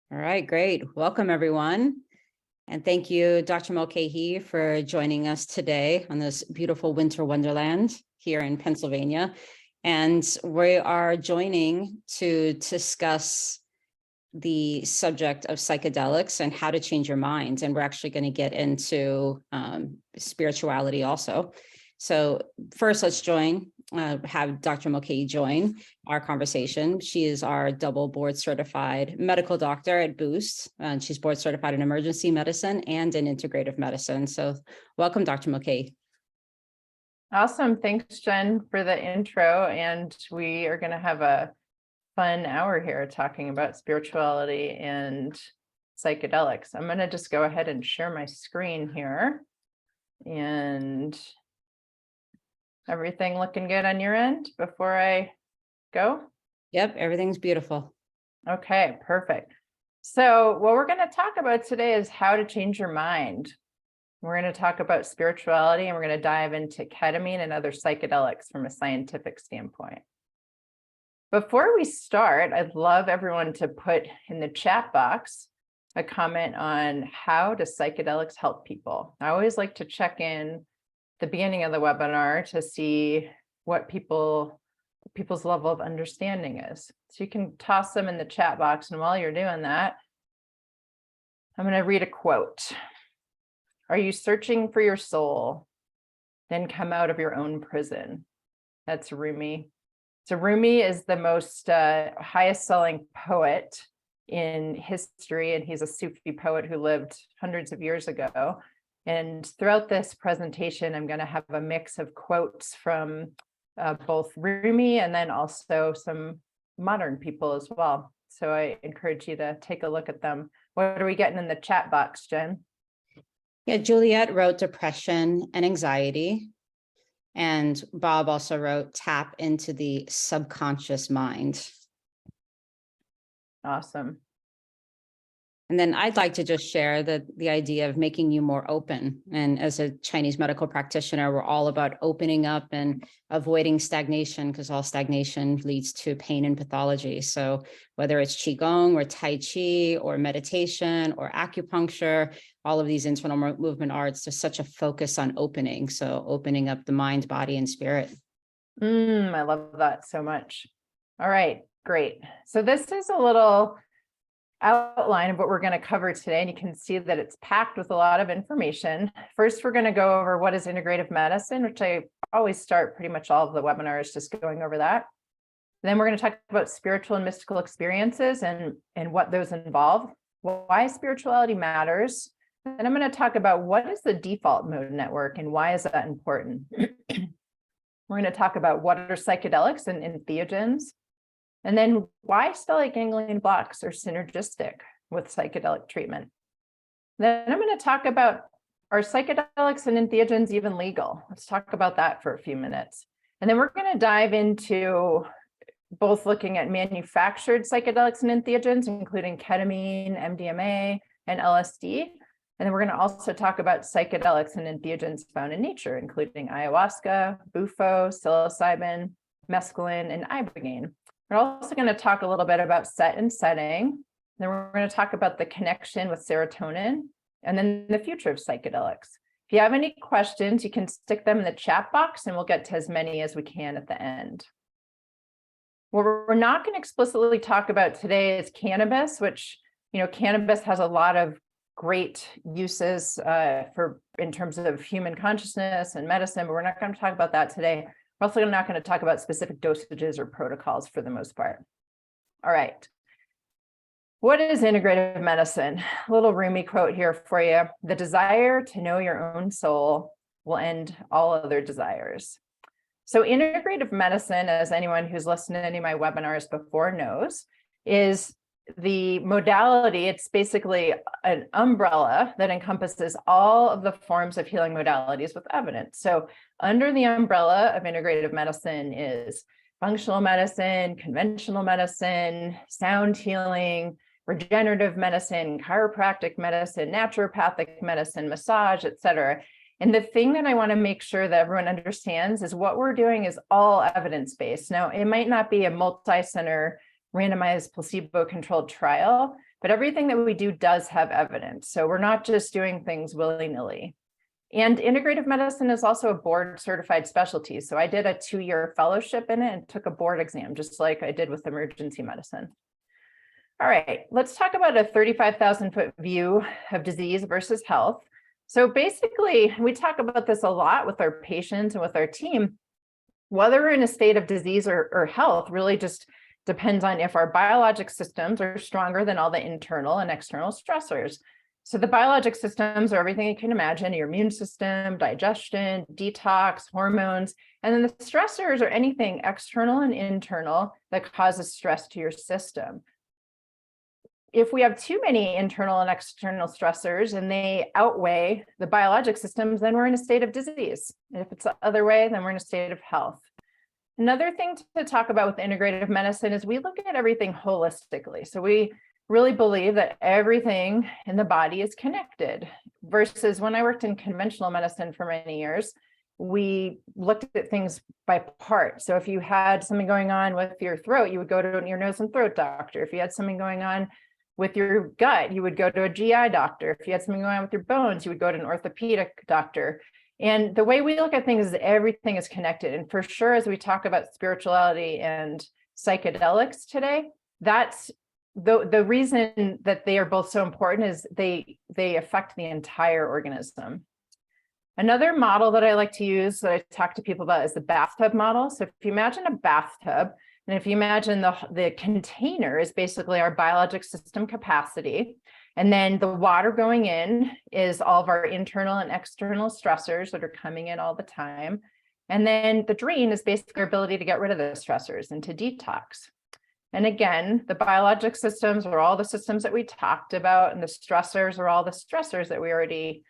All right, great. Welcome, everyone. And thank you, Dr. Mulcahy, for joining us today on this beautiful winter wonderland here in Pennsylvania. And we are joining to discuss the subject of psychedelics and how to change your mind. And we're actually going to get into spirituality also. So first, let's have Dr. Mulcahy join our conversation. She is our double board certified medical doctor at Boost, and she's board certified in emergency medicine and in integrative medicine. So welcome, Dr. Mulcahy. Awesome. Thanks, Jen, for the intro. And we are going to have a fun hour here talking about spirituality and psychedelics. I'm going to just go ahead and share my screen here. And everything looking good on your end before I go? Yep, everything's beautiful. Okay, perfect. So what we're going to talk about today is how to change your mind. We're going to talk about spirituality, and we're going to dive into ketamine and other psychedelics from a scientific standpoint. Before we start, I'd love everyone to put in the chat box a comment on how do psychedelics help people. I always like to check in the beginning of the webinar to see what people's level of understanding is. So you can toss them in the chat box. And while you're doing that, I'm going to read a quote. Are you searching for your soul? Then come out of your own prison. That's Rumi. So Rumi is the most highest selling poet in history, and he's a Sufi poet who lived hundreds of years ago. And throughout this presentation, I'm going to have a mix of quotes from both Rumi and then also some modern people as well. So I encourage you to take a look at them. What are we getting in the chat box, Jen? Yeah, Juliet wrote depression and anxiety. And Bob also wrote tap into the subconscious mind. Awesome. And then I'd like to just share the idea of making you more open. And as a Chinese medical practitioner, we're all about opening up and avoiding stagnation, because all stagnation leads to pain and pathology. So whether it's Qigong or Tai Chi or meditation or acupuncture, all of these internal movement arts, there's such a focus on opening. So opening up the mind, body, and spirit. I love that so much. All right, great. So this is a little outline of what we're going to cover today, and you can see that it's packed with a lot of information. First, we're going to go over what is integrative medicine, which I always start pretty much all of the webinars just going over that. Then we're going to talk about spiritual and mystical experiences and what those involve, why spirituality matters. Then I'm going to talk about what is the default mode network and why is that important. We're going to talk about what are psychedelics and entheogens. And then why stellate ganglion blocks are synergistic with psychedelic treatment. Then I'm going to talk about, are psychedelics and entheogens even legal? Let's talk about that for a few minutes. And then we're going to dive into both looking at manufactured psychedelics and entheogens, including ketamine, MDMA, and LSD. And then we're going to also talk about psychedelics and entheogens found in nature, including ayahuasca, Bufo, Psilocybin, Mescaline, and Ibogaine. We're also going to talk a little bit about set and setting. Then we're going to talk about the connection with serotonin and then the future of psychedelics. If you have any questions, you can stick them in the chat box and we'll get to as many as we can at the end. What we're not going to explicitly talk about today is cannabis, which, cannabis has a lot of great uses in terms of human consciousness and medicine, but we're not going to talk about that today. We're also not going to talk about specific dosages or protocols for the most part. All right. What is integrative medicine? A little Rumi quote here for you. The desire to know your own soul will end all other desires. So integrative medicine, as anyone who's listened to any of my webinars before knows, is the modality. It's basically an umbrella that encompasses all of the forms of healing modalities with evidence. So under the umbrella of integrative medicine is functional medicine, conventional medicine, sound healing, regenerative medicine, chiropractic medicine, naturopathic medicine, massage, etc. And the thing that I want to make sure that everyone understands is what we're doing is all evidence-based. Now, it might not be a multi-center randomized placebo-controlled trial, but everything that we do does have evidence. So we're not just doing things willy-nilly. And integrative medicine is also a board certified specialty. So I did a 2-year fellowship in it and took a board exam, just like I did with emergency medicine. All right, let's talk about a 35,000 foot view of disease versus health. So basically, we talk about this a lot with our patients and with our team. Whether we're in a state of disease or health really just depends on if our biologic systems are stronger than all the internal and external stressors. So the biologic systems are everything you can imagine: your immune system, digestion, detox, hormones, and then the stressors are anything external and internal that causes stress to your system. If we have too many internal and external stressors and they outweigh the biologic systems, then we're in a state of disease. And if it's the other way, then we're in a state of health. Another thing to talk about with integrative medicine is we look at everything holistically. So we really believe that everything in the body is connected, versus when I worked in conventional medicine for many years, we looked at things by part. So if you had something going on with your throat, you would go to your nose and throat doctor. If you had something going on with your gut, you would go to a GI doctor. If you had something going on with your bones, you would go to an orthopedic doctor. And the way we look at things is everything is connected. And for sure, as we talk about spirituality and psychedelics today, that's the reason that they are both so important is they affect the entire organism. Another model that I like to use that I talk to people about is the bathtub model. So if you imagine a bathtub, and if you imagine the container is basically our biologic system capacity, and then the water going in is all of our internal and external stressors that are coming in all the time. And then the drain is basically our ability to get rid of the stressors and to detox. And again, the biologic systems are all the systems that we talked about, and the stressors are all the stressors that we already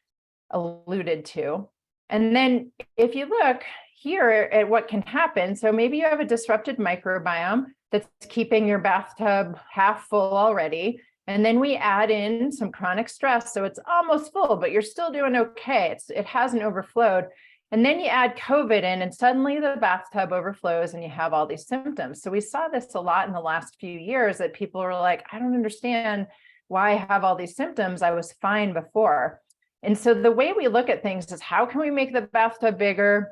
alluded to. And then if you look here at what can happen, so maybe you have a disrupted microbiome that's keeping your bathtub half full already. And then we add in some chronic stress. So it's almost full, but you're still doing okay. It hasn't overflowed. And then you add COVID in, and suddenly the bathtub overflows and you have all these symptoms. So we saw this a lot in the last few years, that people were like, I don't understand why I have all these symptoms. I was fine before. And so the way we look at things is, how can we make the bathtub bigger?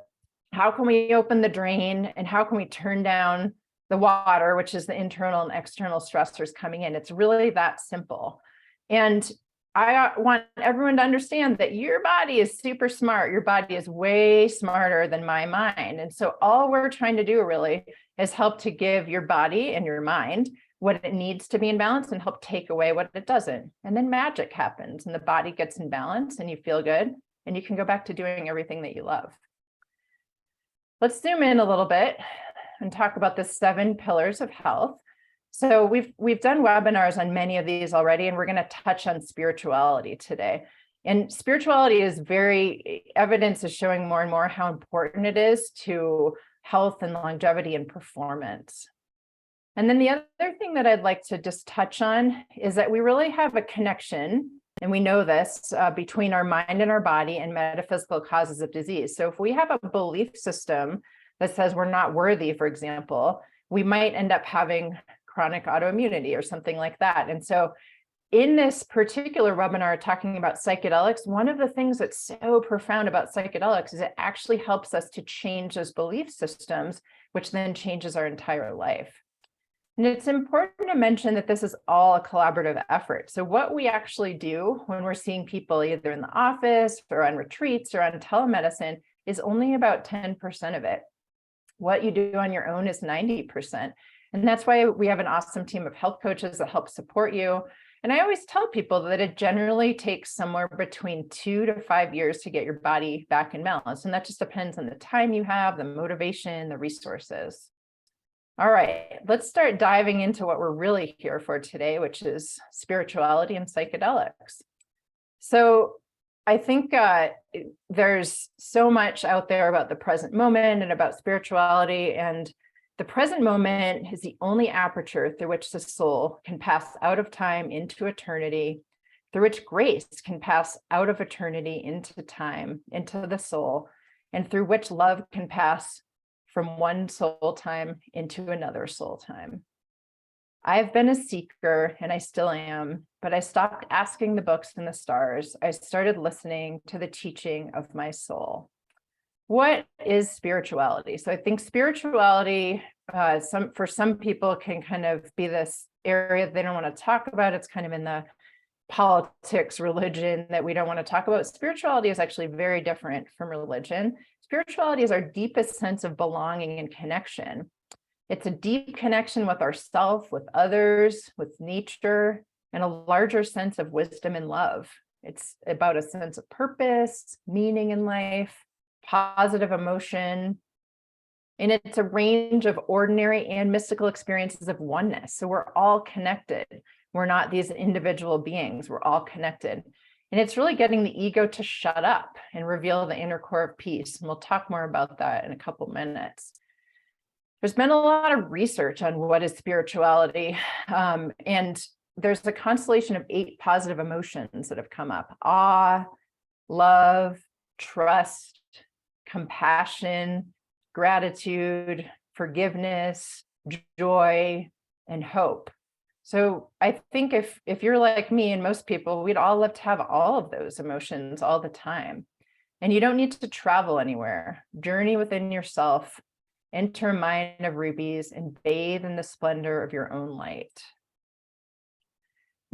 How can we open the drain? And how can we turn down the water, which is the internal and external stressors coming in? It's really that simple. And I want everyone to understand that your body is super smart. Your body is way smarter than my mind. And so all we're trying to do really is help to give your body and your mind what it needs to be in balance, and help take away what it doesn't. And then magic happens and the body gets in balance and you feel good and you can go back to doing everything that you love. Let's zoom in a little bit and talk about the 7 pillars of health. So we've done webinars on many of these already, and we're going to touch on spirituality today. And spirituality is evidence is showing more and more how important it is to health and longevity and performance. And then the other thing that I'd like to just touch on is that we really have a connection, and we know this, between our mind and our body and metaphysical causes of disease. So if we have a belief system that says we're not worthy, for example, we might end up having chronic autoimmunity or something like that. And so in this particular webinar talking about psychedelics, one of the things that's so profound about psychedelics is it actually helps us to change those belief systems, which then changes our entire life. And it's important to mention that this is all a collaborative effort. So what we actually do when we're seeing people either in the office or on retreats or on telemedicine is only about 10% of it. What you do on your own is 90%. And that's why we have an awesome team of health coaches that help support you. And I always tell people that it generally takes somewhere between 2 to 5 years to get your body back in balance. And that just depends on the time you have, the motivation, the resources. All right, let's start diving into what we're really here for today, which is spirituality and psychedelics. So I think there's so much out there about the present moment and about spirituality, and the present moment is the only aperture through which the soul can pass out of time into eternity, through which grace can pass out of eternity into time, into the soul, and through which love can pass from one soul time into another soul time. I've been a seeker, and I still am, but I stopped asking the books and the stars. I started listening to the teaching of my soul. What is spirituality? So I think spirituality, for some people, can kind of be this area they don't want to talk about. It's kind of in the politics, religion that we don't want to talk about. Spirituality is actually very different from religion. Spirituality is our deepest sense of belonging and connection. It's a deep connection with ourself, with others, with nature, and a larger sense of wisdom and love. It's about a sense of purpose, meaning in life, positive emotion, and it's a range of ordinary and mystical experiences of oneness. So we're all connected. We're not these individual beings. We're all connected. And it's really getting the ego to shut up and reveal the inner core of peace. And we'll talk more about that in a couple minutes. There's been a lot of research on what is spirituality. And there's a constellation of 8 positive emotions that have come up: awe, love, trust, compassion, gratitude, forgiveness, joy, and hope. So I think if you're like me and most people, we'd all love to have all of those emotions all the time. And you don't need to travel anywhere. Journey within yourself, enter a mind of rubies, and bathe in the splendor of your own light.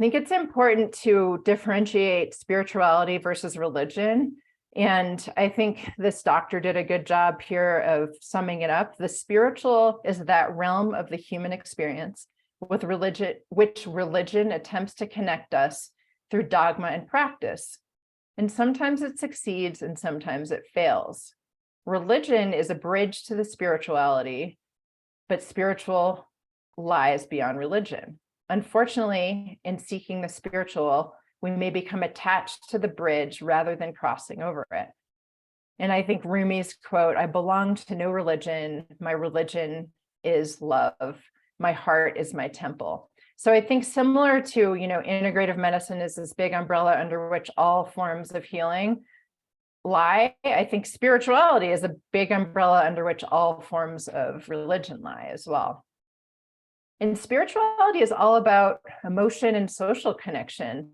I think it's important to differentiate spirituality versus religion. And I think this doctor did a good job here of summing it up. The spiritual is that realm of the human experience with religion, which religion attempts to connect us through dogma and practice. And sometimes it succeeds and sometimes it fails. Religion is a bridge to the spirituality, but spiritual lies beyond religion. Unfortunately, in seeking the spiritual, we may become attached to the bridge rather than crossing over it. And I think Rumi's quote, "I belong to no religion. My religion is love. My heart is my temple." So I think similar to, integrative medicine is this big umbrella under which all forms of healing lie. I think spirituality is a big umbrella under which all forms of religion lie as well. And spirituality is all about emotion and social connection.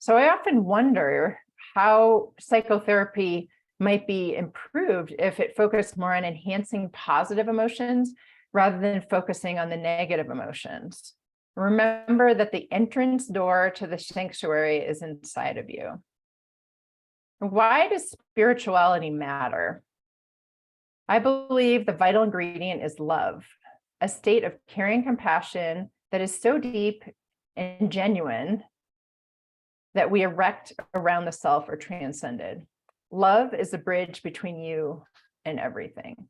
So I often wonder how psychotherapy might be improved if it focused more on enhancing positive emotions rather than focusing on the negative emotions. Remember that the entrance door to the sanctuary is inside of you. Why does spirituality matter? I believe the vital ingredient is love, a state of caring compassion that is so deep and genuine that we erect around the self or transcended. Love is a bridge between you and everything.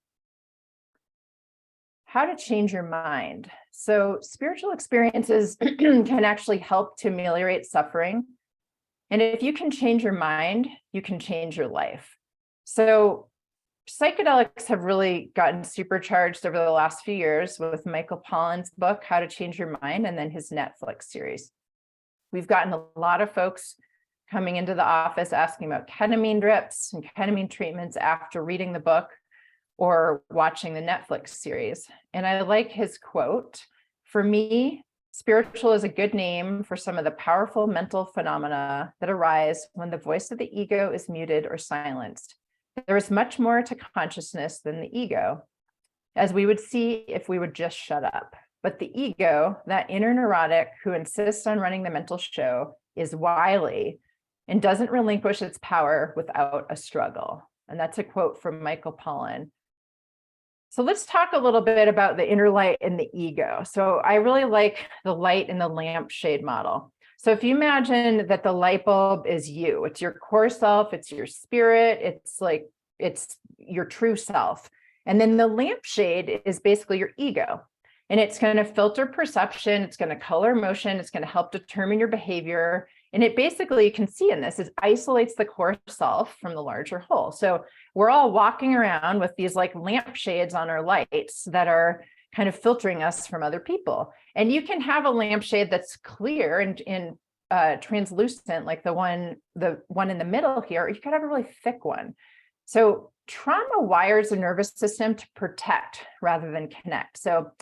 How to change your mind. So spiritual experiences can actually help to ameliorate suffering. And if you can change your mind, you can change your life. So psychedelics have really gotten supercharged over the last few years with Michael Pollan's book, How to Change Your Mind, and then his Netflix series. We've gotten a lot of folks coming into the office asking about ketamine drips and ketamine treatments after reading the book or watching the Netflix series. And I like his quote, "For me, spiritual is a good name for some of the powerful mental phenomena that arise when the voice of the ego is muted or silenced. There is much more to consciousness than the ego, as we would see if we would just shut up. But the ego, that inner neurotic who insists on running the mental show, is wily and doesn't relinquish its power without a struggle." And that's a quote from Michael Pollan. So let's talk a little bit about the inner light and the ego. So I really like the light and the lampshade model. So if you imagine that the light bulb is you, it's your core self, it's your spirit, it's your true self. And then the lampshade is basically your ego. And it's going to filter perception, it's going to color emotion, it's going to help determine your behavior. And it basically, you can see in this, it isolates the core self from the larger whole. So we're all walking around with these like lampshades on our lights that are kind of filtering us from other people. And you can have a lampshade that's clear and translucent, like the one in the middle here, or you could have a really thick one. So trauma wires the nervous system to protect rather than connect. So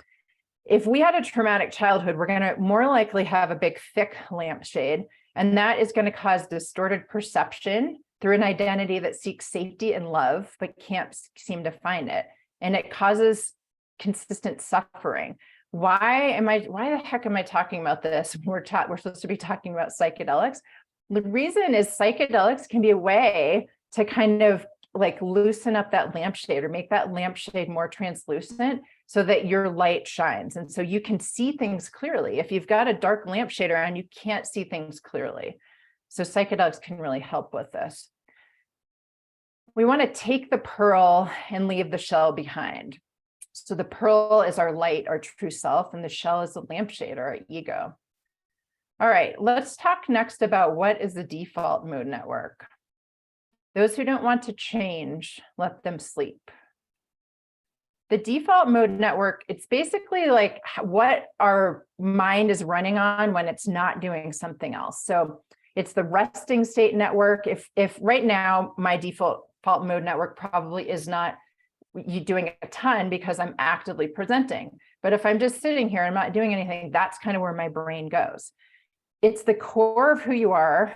if we had a traumatic childhood, we're going to more likely have a big, thick lampshade, and that is going to cause distorted perception through an identity that seeks safety and love, but can't seem to find it. And it causes consistent suffering. Why the heck am I talking about this? We're supposed to be talking about psychedelics. The reason is psychedelics can be a way to kind of like loosen up that lampshade or make that lampshade more translucent so that your light shines. And so you can see things clearly. If you've got a dark lampshade around, you can't see things clearly. So psychedelics can really help with this. We want to take the pearl and leave the shell behind. So the pearl is our light, our true self, and the shell is the lampshade, or our ego. All right, let's talk next about what is the default mode network. Those who don't want to change, let them sleep. The default mode network, it's basically like what our mind is running on when it's not doing something else. So it's the resting state network. If right now my default mode network probably is not you doing a ton because I'm actively presenting. But if I'm just sitting here and I'm not doing anything, that's kind of where my brain goes. It's the core of who you are,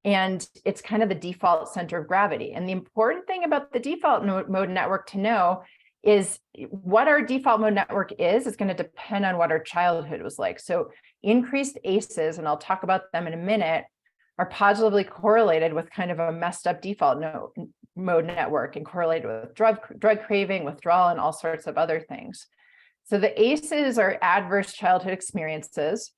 and it's kind of the default center of gravity. And the important thing about the default mode network to know is what our default mode network is going to depend on what our childhood was like. So increased ACEs, and I'll talk about them in a minute, are positively correlated with kind of a messed up default mode network and correlated with drug craving, withdrawal, and all sorts of other things. So the ACEs are adverse childhood experiences.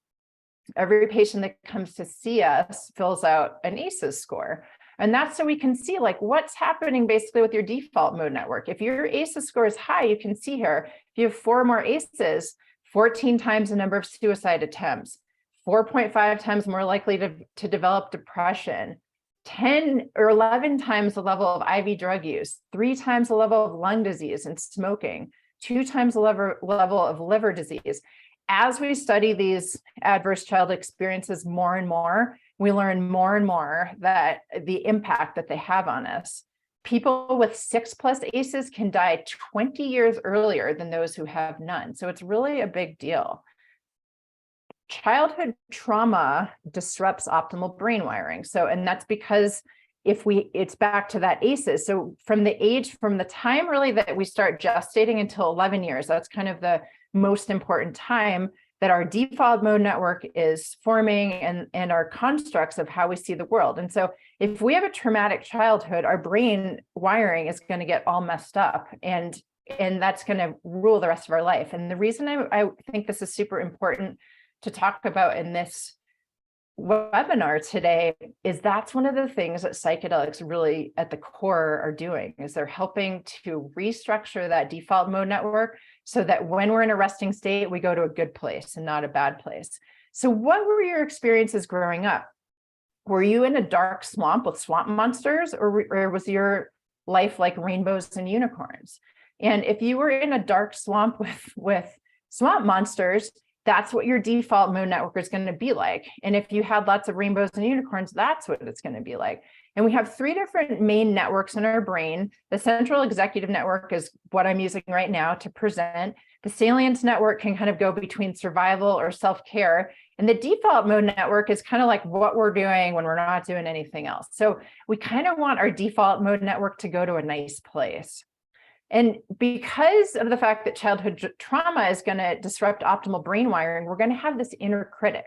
Every patient that comes to see us fills out an ACEs score. And that's so we can see like what's happening basically with your default mode network. If your ACEs score is high, you can see here, if you have 4 more ACEs, 14 times the number of suicide attempts, 4.5 times more likely to develop depression, 10 or 11 times the level of IV drug use, 3 times the level of lung disease and smoking, 2 times the level of liver disease. As we study these adverse childhood experiences more and more, we learn more and more that the impact that they have on us. People with 6+ ACEs can die 20 years earlier than those who have none. So it's really a big deal. Childhood trauma disrupts optimal brain wiring. So, and that's because it's back to that ACEs. So from the time really that we start gestating until 11 years, that's kind of the most important time that our default mode network is forming and our constructs of how we see the world. And so if we have a traumatic childhood, our brain wiring is going to get all messed up, and that's going to rule the rest of our life. And the reason I think this is super important to talk about in this webinar today is that's one of the things that psychedelics really at the core are doing, is they're helping to restructure that default mode network so that when we're in a resting state, we go to a good place and not a bad place. So what were your experiences growing up? Were you in a dark swamp with swamp monsters, or was your life like rainbows and unicorns? And if you were in a dark swamp with swamp monsters, that's what your default mode network is going to be like. And if you had lots of rainbows and unicorns, that's what it's going to be like. And we have 3 different main networks in our brain. The central executive network is what I'm using right now to present. The salience network can kind of go between survival or self-care. And the default mode network is kind of like what we're doing when we're not doing anything else. So we kind of want our default mode network to go to a nice place. And because of the fact that childhood trauma is going to disrupt optimal brain wiring, we're going to have this inner critic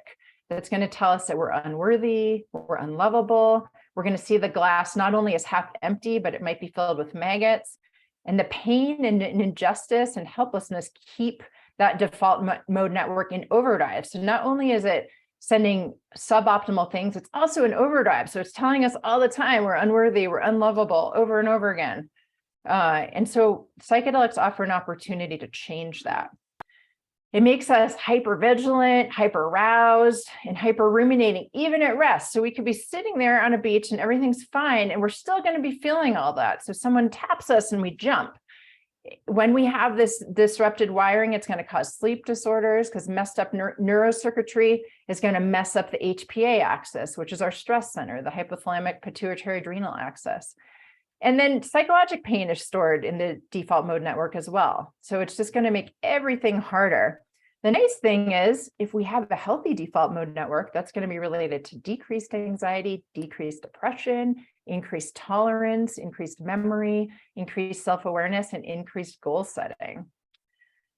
that's going to tell us that we're unworthy, we're unlovable. We're going to see the glass not only as half empty, but it might be filled with maggots. And the pain and injustice and helplessness keep that default mode network in overdrive. So not only is it sending suboptimal things, it's also in overdrive. So it's telling us all the time we're unworthy, we're unlovable, over and over again. And so psychedelics offer an opportunity to change that. It makes us hyper vigilant, hyper aroused, and hyper ruminating, even at rest. So we could be sitting there on a beach and everything's fine, and we're still going to be feeling all that. So someone taps us and we jump. When we have this disrupted wiring, it's going to cause sleep disorders because messed up neurocircuitry is going to mess up the HPA axis, which is our stress center, the hypothalamic pituitary adrenal axis. And then psychologic pain is stored in the default mode network as well. So it's just going to make everything harder. The nice thing is, if we have a healthy default mode network, that's going to be related to decreased anxiety, decreased depression, increased tolerance, increased memory, increased self-awareness, and increased goal setting.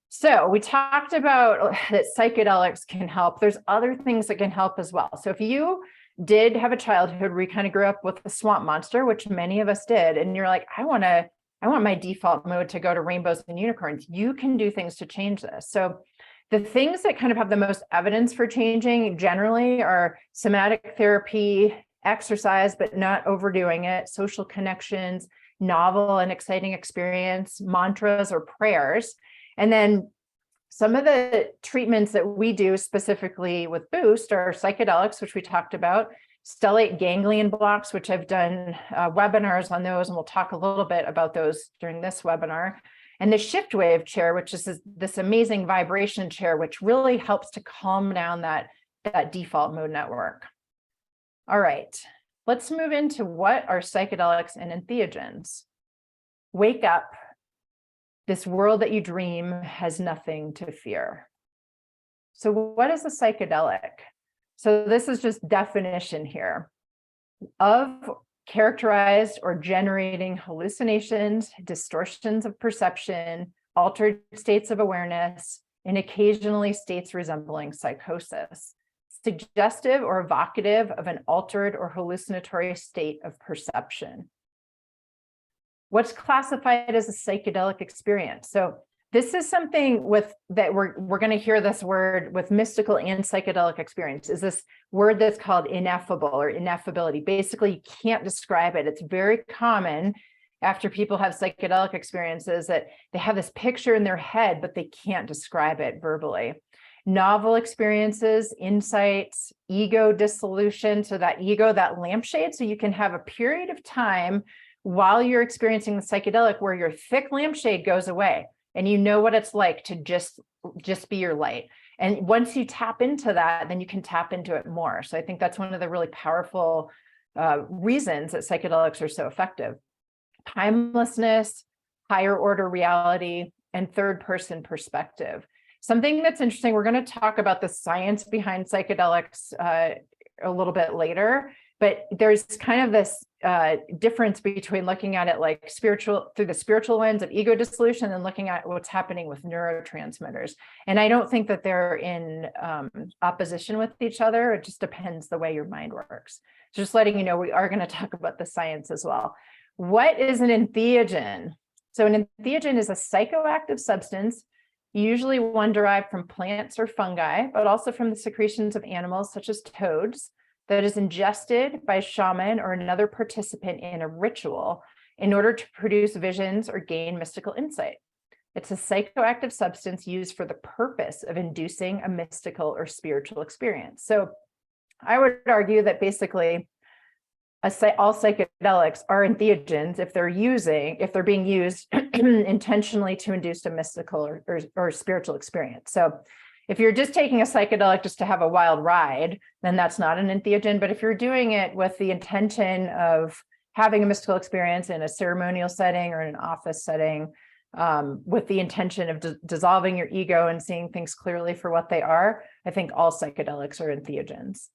So we talked about that psychedelics can help. There's other things that can help as well. So if you did have a childhood where you kind of grew up with a swamp monster, which many of us did, and you're like, I want my default mode to go to rainbows and unicorns, you can do things to change this. So the things that kind of have the most evidence for changing generally are somatic therapy, exercise, but not overdoing it, social connections, novel and exciting experience, mantras or prayers. And then some of the treatments that we do specifically with Boost are psychedelics, which we talked about, stellate ganglion blocks, which I've done webinars on those, and we'll talk a little bit about those during this webinar. And the shift wave chair, which is this amazing vibration chair, which really helps to calm down that default mode network. All right, let's move into what are psychedelics and entheogens. Wake up. This world that you dream has nothing to fear. So what is a psychedelic? So this is just definition here of characterized or generating hallucinations, distortions of perception, altered states of awareness, and occasionally states resembling psychosis, suggestive or evocative of an altered or hallucinatory state of perception. What's classified as a psychedelic experience? So this is something that we're going to hear this word with mystical and psychedelic experience, is this word that's called ineffable or ineffability. Basically, you can't describe it. It's very common after people have psychedelic experiences that they have this picture in their head, but they can't describe it verbally. Novel experiences, insights, ego dissolution. So that ego, that lampshade, so you can have a period of time while you're experiencing the psychedelic where your thick lampshade goes away and you know what it's like to just be your light. And once you tap into that, then you can tap into it more. So I think that's one of the really powerful reasons that psychedelics are so effective. Timelessness, higher order reality, and third person perspective. Something that's interesting, we're going to talk about the science behind psychedelics a little bit later, but there's kind of this difference between looking at it like through the spiritual lens of ego dissolution and looking at what's happening with neurotransmitters. And I don't think that they're in opposition with each other. It just depends the way your mind works. So just letting you know, we are going to talk about the science as well. What is an entheogen? So an entheogen is a psychoactive substance, usually one derived from plants or fungi, but also from the secretions of animals such as toads, that is ingested by a shaman or another participant in a ritual in order to produce visions or gain mystical insight. It's a psychoactive substance used for the purpose of inducing a mystical or spiritual experience. So I would argue that basically all psychedelics are entheogens if they're being used intentionally to induce a mystical or spiritual experience. So if you're just taking a psychedelic just to have a wild ride, then that's not an entheogen. But if you're doing it with the intention of having a mystical experience in a ceremonial setting or in an office setting, with the intention of dissolving your ego and seeing things clearly for what they are, I think all psychedelics are entheogens.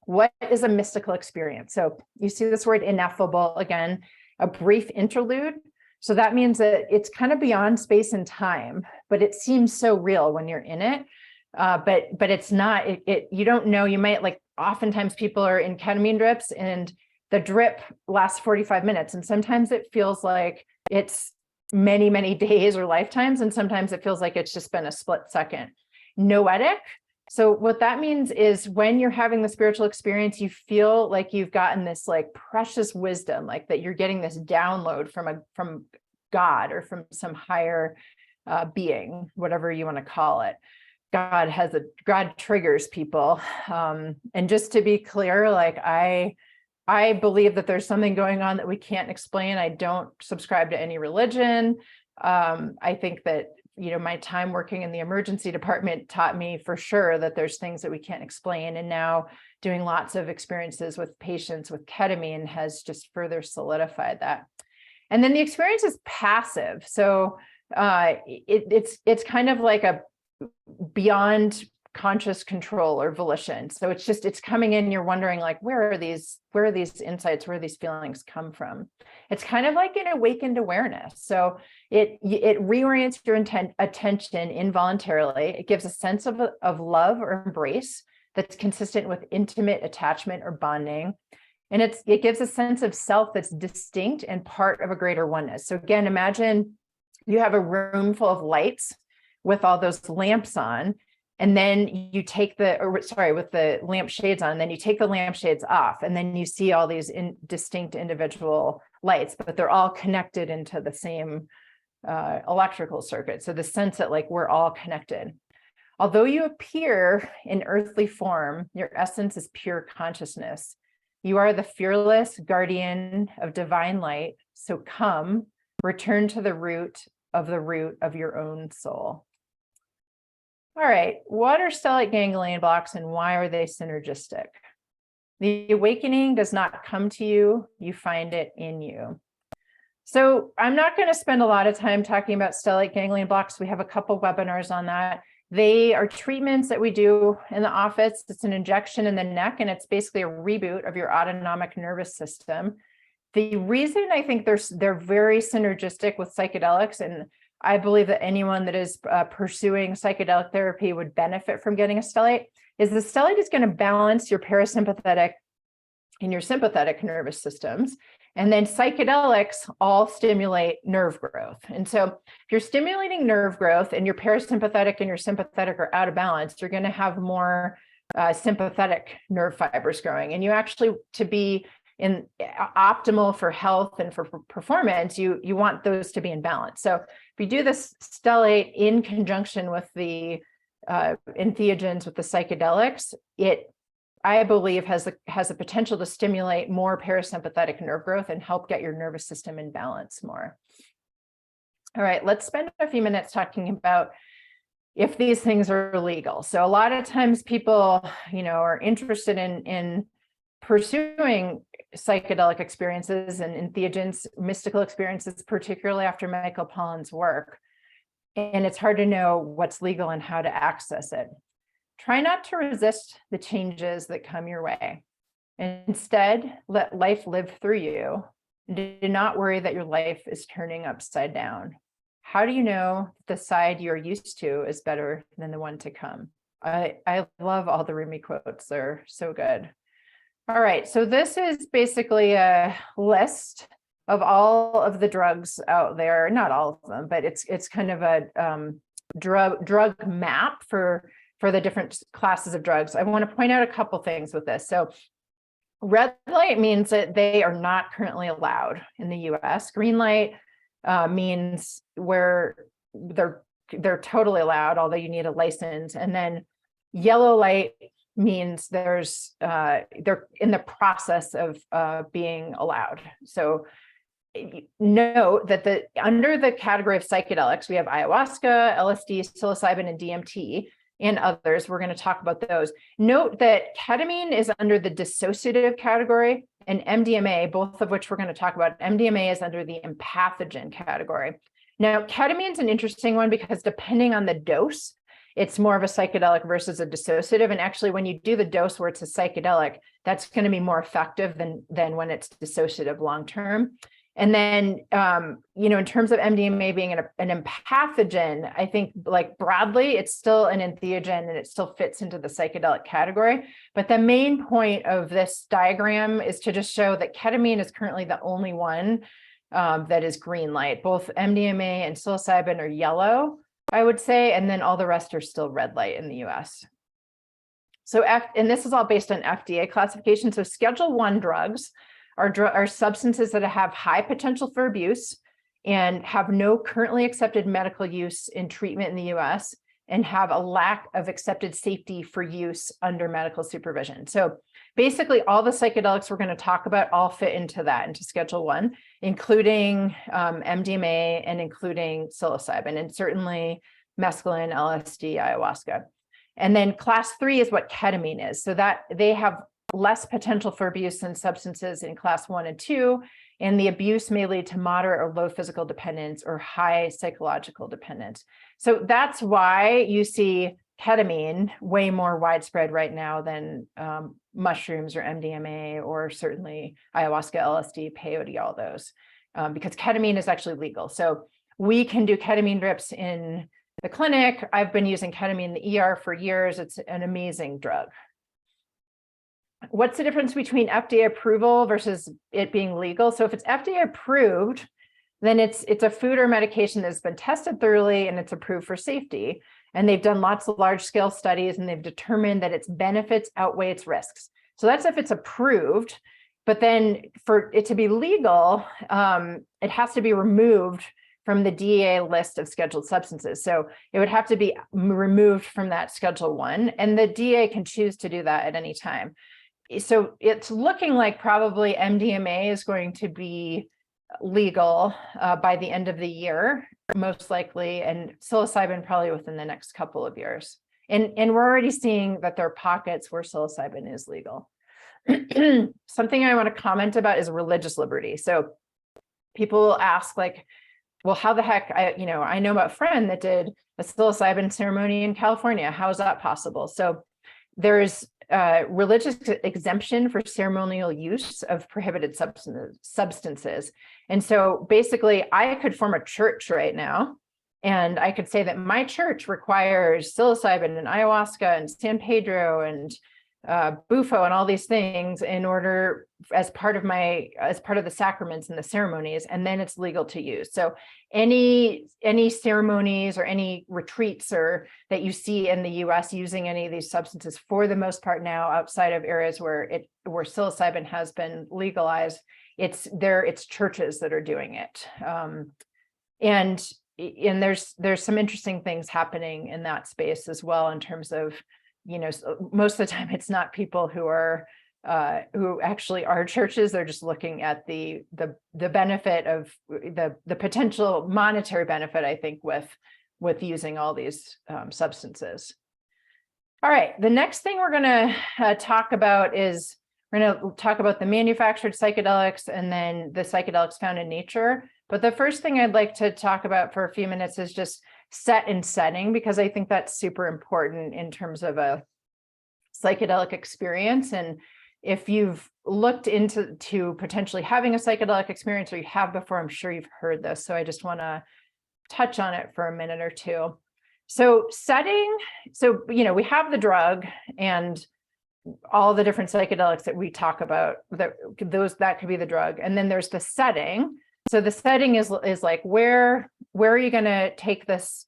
What is a mystical experience? So you see this word ineffable again, a brief interlude. So that means that it's kind of beyond space and time, but it seems so real when you're in it. But it's not, you don't know, you might oftentimes people are in ketamine drips and the drip lasts 45 minutes. And sometimes it feels like it's many, many days or lifetimes. And sometimes it feels like it's just been a split second. Noetic. So what that means is when you're having the spiritual experience, you feel like you've gotten this precious wisdom, like that you're getting this download from God or from some higher being, whatever you want to call it. God triggers people. And just to be clear, I believe that there's something going on that we can't explain. I don't subscribe to any religion. I think that my time working in the emergency department taught me for sure that there's things that we can't explain. And now doing lots of experiences with patients with ketamine has just further solidified that. And then the experience is passive. So it's kind of like beyond conscious control or volition. So it's coming in, you're wondering like, where are these insights, where these feelings come from? It's kind of like an awakened awareness. So it reorients your attention involuntarily. It gives a sense of love or embrace that's consistent with intimate attachment or bonding. And it gives a sense of self that's distinct and part of a greater oneness. So again, imagine you have a room full of lights with all those lamps on, and then you take with the lamp shades on, and then you take the lamp shades off, and then you see all these distinct individual lights, but they're all connected into the same electrical circuit. So the sense that like we're all connected. Although you appear in earthly form, your essence is pure consciousness. You are the fearless guardian of divine light. So come, return to the root of your own soul. All right, what are stellate ganglion blocks and why are they synergistic? The awakening does not come to you, you find it in you. So I'm not going to spend a lot of time talking about stellate ganglion blocks. We have a couple webinars on that. They are treatments that we do in the office. It's an injection in the neck, and it's basically a reboot of your autonomic nervous system. The reason I think they're very synergistic with psychedelics, and I believe that anyone that is pursuing psychedelic therapy would benefit from getting a stellate, is the stellate is going to balance your parasympathetic and your sympathetic nervous systems. And then psychedelics all stimulate nerve growth. And so if you're stimulating nerve growth and your parasympathetic and your sympathetic are out of balance, you're going to have more sympathetic nerve fibers growing. And you actually, to be optimal for health and for performance, you want those to be in balance. So if you do this stellate in conjunction with the entheogens, with the psychedelics, it, I believe, has the potential to stimulate more parasympathetic nerve growth and help get your nervous system in balance more. All right, let's spend a few minutes talking about if these things are legal. So a lot of times people, are interested in pursuing psychedelic experiences and entheogens, mystical experiences, particularly after Michael Pollan's work. And it's hard to know what's legal and how to access it. Try not to resist the changes that come your way. Instead, let life live through you. Do not worry that your life is turning upside down. How do you know the side you're used to is better than the one to come? I love all the Rumi quotes. They're so good. All right, so this is basically a list of all of the drugs out there. Not all of them, but it's kind of a drug map for the different classes of drugs. I want to point out a couple things with this. So red light means that they are not currently allowed in the US. Green light means where they're totally allowed, although you need a license. And then yellow light means they're in the process of being allowed. So note that under the category of psychedelics, we have ayahuasca, LSD, psilocybin, and DMT, and others. We're going to talk about those. Note that ketamine is under the dissociative category, and MDMA, both of which we're going to talk about. MDMA is under the empathogen category. Now, ketamine is an interesting one because depending on the dose, it's more of a psychedelic versus a dissociative. And actually, when you do the dose where it's a psychedelic, that's going to be more effective than when it's dissociative long-term. And then, in terms of MDMA being an empathogen, I think like broadly, it's still an entheogen and it still fits into the psychedelic category. But the main point of this diagram is to just show that ketamine is currently the only one that is green light. Both MDMA and psilocybin are yellow, I would say, and then all the rest are still red light in the US. So, and this is all based on FDA classification. So Schedule I drugs are substances that have high potential for abuse and have no currently accepted medical use in treatment in the US and have a lack of accepted safety for use under medical supervision. So basically all the psychedelics we're going to talk about all fit into Schedule I, including MDMA and including psilocybin, and certainly mescaline, LSD, ayahuasca. And then class 3 is what ketamine is. So that they have less potential for abuse than substances in class 1 and 2, and the abuse may lead to moderate or low physical dependence or high psychological dependence. So that's why you see ketamine way more widespread right now than mushrooms or MDMA, or certainly ayahuasca, LSD, peyote, all those, because ketamine is actually legal. So we can do ketamine drips in the clinic. I've been using ketamine in the ER for years. It's an amazing drug. What's the difference between FDA approval versus it being legal? So if it's FDA approved, then it's a food or medication that's been tested thoroughly and it's approved for safety. And they've done lots of large scale studies and they've determined that its benefits outweigh its risks. So that's if it's approved. But then for it to be legal, it has to be removed from the DEA list of scheduled substances. So it would have to be removed from that Schedule I, and the DEA can choose to do that at any time. So it's looking like probably MDMA is going to be legal by the end of the year, most likely, and psilocybin probably within the next couple of years. And we're already seeing that there are pockets where psilocybin is legal. Something I want to comment about is religious liberty. So people ask, like, well, how the heck, I know about a friend that did a psilocybin ceremony in California. How is that possible? So there's religious exemption for ceremonial use of prohibited substances. And so basically I could form a church right now, and I could say that my church requires psilocybin and ayahuasca and San Pedro and Bufo and all these things in order as part of the sacraments and the ceremonies, and then it's legal to use. So any ceremonies or any retreats or that you see in the US using any of these substances, for the most part now, outside of areas where psilocybin has been legalized, it's churches that are doing it. And there's some interesting things happening in that space as well, in terms of, most of the time it's not people who actually are churches. They're just looking at the benefit of the potential monetary benefit, I think, with using all these substances. All right, the next thing we're going to talk about is the manufactured psychedelics and then the psychedelics found in nature. But the first thing I'd like to talk about for a few minutes is just set and setting, because I think that's super important in terms of a psychedelic experience. And if you've looked into potentially having a psychedelic experience, or you have before, I'm sure you've heard this. So I just want to touch on it for a minute or two. So setting, we have the drug and all the different psychedelics that we talk about, that could be the drug. And then there's the setting. So the setting is like, where are you going to take this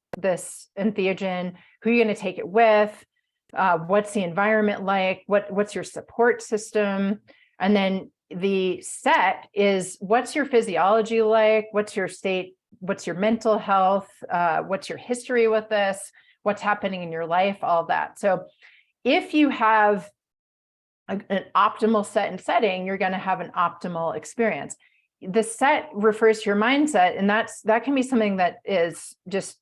entheogen? Who are you going to take it with? What's the environment like? What's your support system? And then the set is, what's your physiology like? What's your state? What's your mental health? What's your history with this? What's happening in your life? All that. So if you have an optimal set and setting, you're going to have an optimal experience. The set refers to your mindset, and that can be something that is just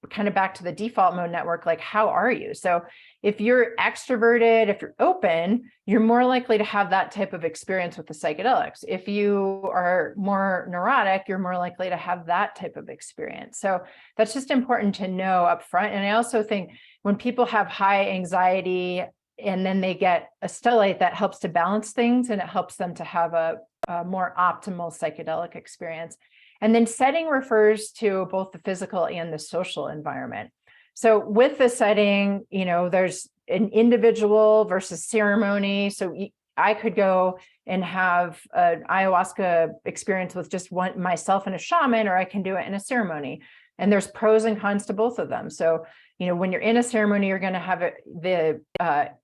kind of back to the default mode network, like, how are you? So if you're extroverted, if you're open, you're more likely to have that type of experience with the psychedelics. If you are more neurotic, you're more likely to have that type of experience. So that's just important to know up front. And I also think when people have high anxiety and then they get a stellate, that helps to balance things, and it helps them to have a more optimal psychedelic experience. And then setting refers to both the physical and the social environment. So with the setting, there's an individual versus ceremony. So I could go and have an ayahuasca experience with just myself and a shaman, or I can do it in a ceremony. And there's pros and cons to both of them. So, when you're in a ceremony, you're going to have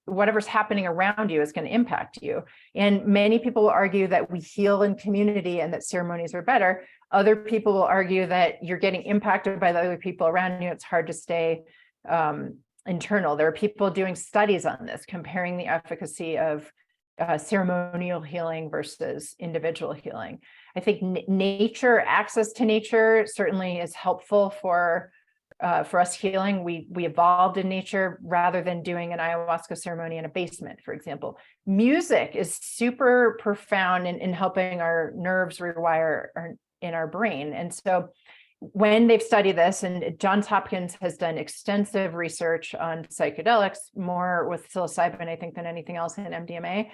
whatever's happening around you is going to impact you. And many people will argue that we heal in community and that ceremonies are better. Other people will argue that you're getting impacted by the other people around you. It's hard to stay internal. There are people doing studies on this, comparing the efficacy of ceremonial healing versus individual healing. I think access to nature certainly is helpful for us healing. We evolved in nature rather than doing an ayahuasca ceremony in a basement, for example. Music is super profound in helping our nerves rewire in our brain. And so when they've studied this, and Johns Hopkins has done extensive research on psychedelics, more with psilocybin, I think, than anything else in MDMA.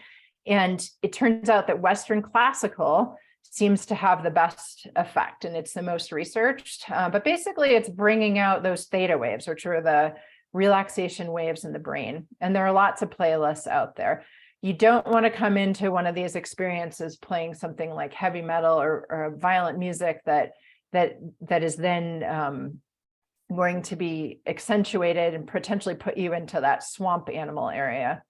And it turns out that Western classical seems to have the best effect, and it's the most researched. But basically, it's bringing out those theta waves, which are the relaxation waves in the brain. And there are lots of playlists out there. You don't want to come into one of these experiences playing something like heavy metal or violent music that is then going to be accentuated and potentially put you into that swamp animal area.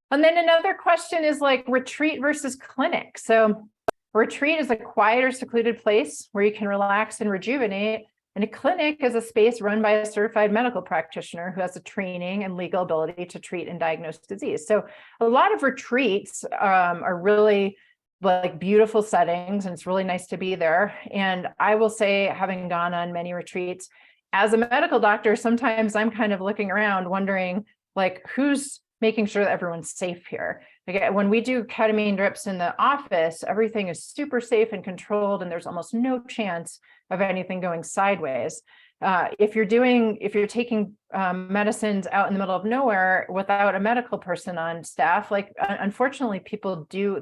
And then another question is like retreat versus clinic. So retreat is a quiet or secluded place where you can relax and rejuvenate. And a clinic is a space run by a certified medical practitioner who has the training and legal ability to treat and diagnose disease. So a lot of retreats are really like beautiful settings, and it's really nice to be there. And I will say, having gone on many retreats, as a medical doctor, sometimes I'm kind of looking around wondering, like, who's making sure that everyone's safe here? Like, when we do ketamine drips in the office, everything is super safe and controlled, and there's almost no chance of anything going sideways. If you're taking medicines out in the middle of nowhere without a medical person on staff, like, unfortunately, people do.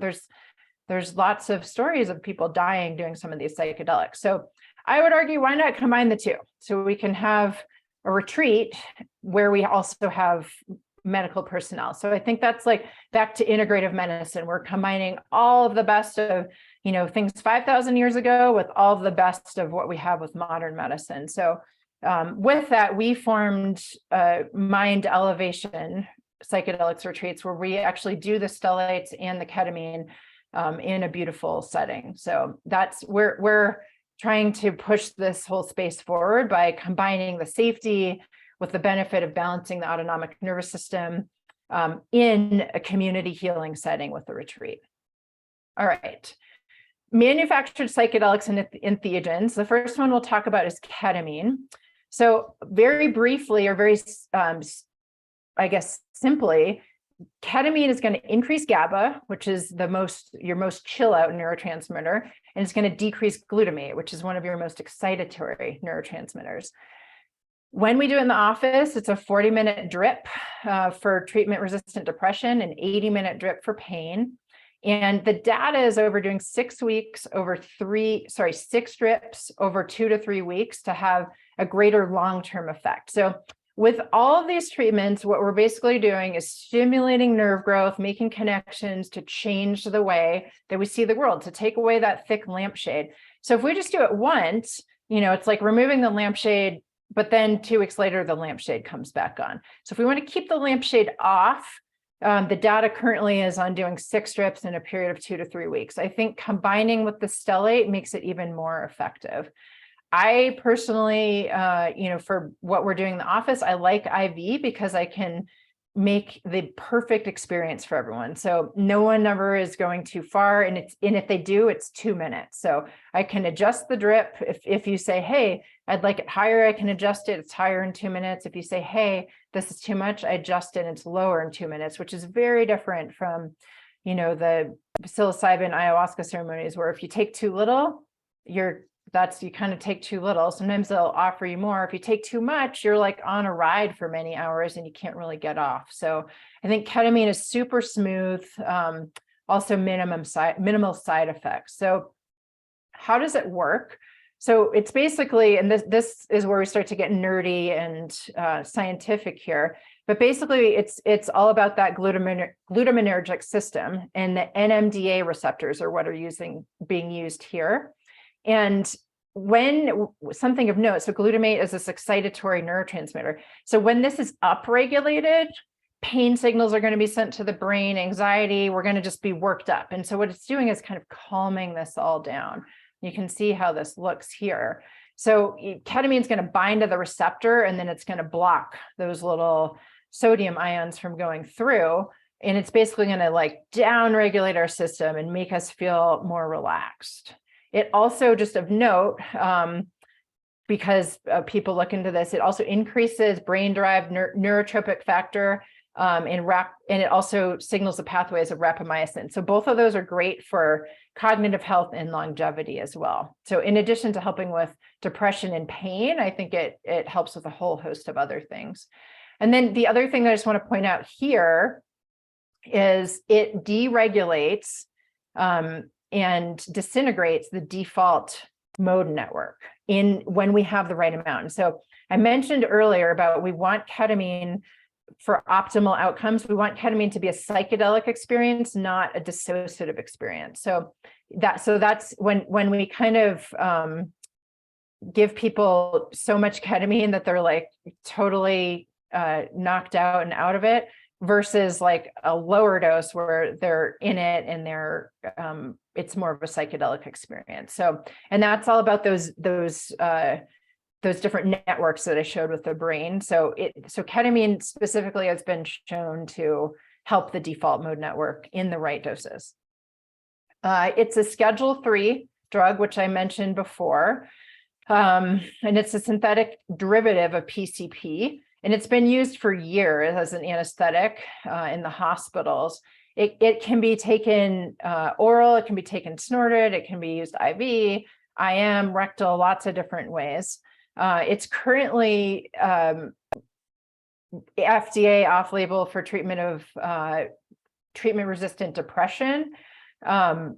There's lots of stories of people dying doing some of these psychedelics. So I would argue, why not combine the two? So we can have a retreat where we also have medical personnel. So I think that's like back to integrative medicine. We're combining all of the best of, things 5,000 years ago with all of the best of what we have with modern medicine. So with that, we formed mind elevation psychedelics retreats where we actually do the stellates and the ketamine in a beautiful setting. So that's we're trying to push this whole space forward by combining the safety with the benefit of balancing the autonomic nervous system in a community healing setting with the retreat. All right. Manufactured psychedelics and entheogens. The first one we'll talk about is ketamine. So very briefly, or very, simply, ketamine is going to increase GABA, which is your most chill out neurotransmitter, and it's going to decrease glutamate, which is one of your most excitatory neurotransmitters. When we do it in the office, it's a 40-minute drip for treatment-resistant depression, an 80-minute drip for pain. And the data is over doing 6 drips over 2 to 3 weeks to have a greater long-term effect. So with all of these treatments, what we're basically doing is stimulating nerve growth, making connections to change the way that we see the world, to take away that thick lampshade. So if we just do it once, it's like removing the lampshade, but then 2 weeks later, the lampshade comes back on. So if we want to keep the lampshade off, the data currently is on doing 6 drips in a period of 2 to 3 weeks. I think combining with the stellate makes it even more effective. I personally, for what we're doing in the office, I like IV because I can make the perfect experience for everyone. So no one ever is going too far, and if they do, it's 2 minutes. So I can adjust the drip. If you say, hey, I'd like it higher, I can adjust it. It's higher in 2 minutes. If you say, hey, this is too much, I adjust it and it's lower in 2 minutes, which is very different from, the psilocybin ayahuasca ceremonies, where if you take too little, you kind of take too little. Sometimes they'll offer you more. If you take too much, you're like on a ride for many hours and you can't really get off. So I think ketamine is super smooth, also minimal side effects. So how does it work? So it's basically, and this is where we start to get nerdy and scientific here, but basically it's all about that glutaminergic system, and the NMDA receptors are what are being used here. And when something of note, so glutamate is this excitatory neurotransmitter. So when this is upregulated, pain signals are going to be sent to the brain, anxiety, we're going to just be worked up. And so what it's doing is kind of calming this all down. You can see how this looks here. So ketamine is going to bind to the receptor, and then it's going to block those little sodium ions from going through. And it's basically going to like down-regulate our system and make us feel more relaxed. It also, just of note, because people look into this, it also increases brain-derived neurotropic factor and it also signals the pathways of rapamycin. So both of those are great for cognitive health and longevity as well. So in addition to helping with depression and pain, I think it helps with a whole host of other things. And then the other thing that I just want to point out here is it deregulates and disintegrates the default mode network when we have the right amount. And so I mentioned earlier about we want ketamine for optimal outcomes. We want ketamine to be a psychedelic experience, not a dissociative experience. So that's when we kind of give people so much ketamine that they're like totally knocked out and out of it, versus like a lower dose where they're in it and they're it's more of a psychedelic experience. So, and that's all about those different networks that I showed with the brain. So ketamine specifically has been shown to help the default mode network in the right doses. It's a Schedule 3 drug, which I mentioned before, and it's a synthetic derivative of PCP. And it's been used for years as an anesthetic in the hospitals. It can be taken oral, it can be taken snorted, it can be used IV, IM, rectal, lots of different ways. It's currently FDA off-label for treatment of treatment-resistant depression and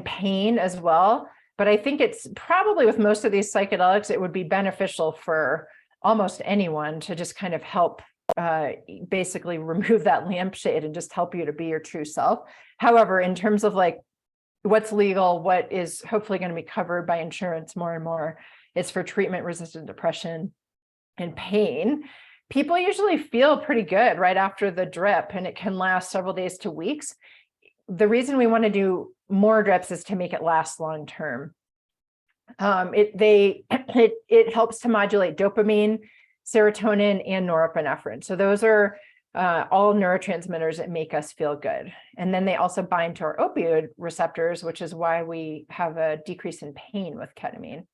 pain as well. But I think it's probably with most of these psychedelics, it would be beneficial for almost anyone to just kind of help basically remove that lampshade and just help you to be your true self. However, in terms of like what's legal, what is hopefully going to be covered by insurance more and more, it's for treatment-resistant depression and pain. People usually feel pretty good right after the drip, and it can last several days to weeks. The reason we want to do more drips is to make it last long term. It helps to modulate dopamine, serotonin, and norepinephrine. So those are all neurotransmitters that make us feel good. And then they also bind to our opioid receptors, which is why we have a decrease in pain with ketamine.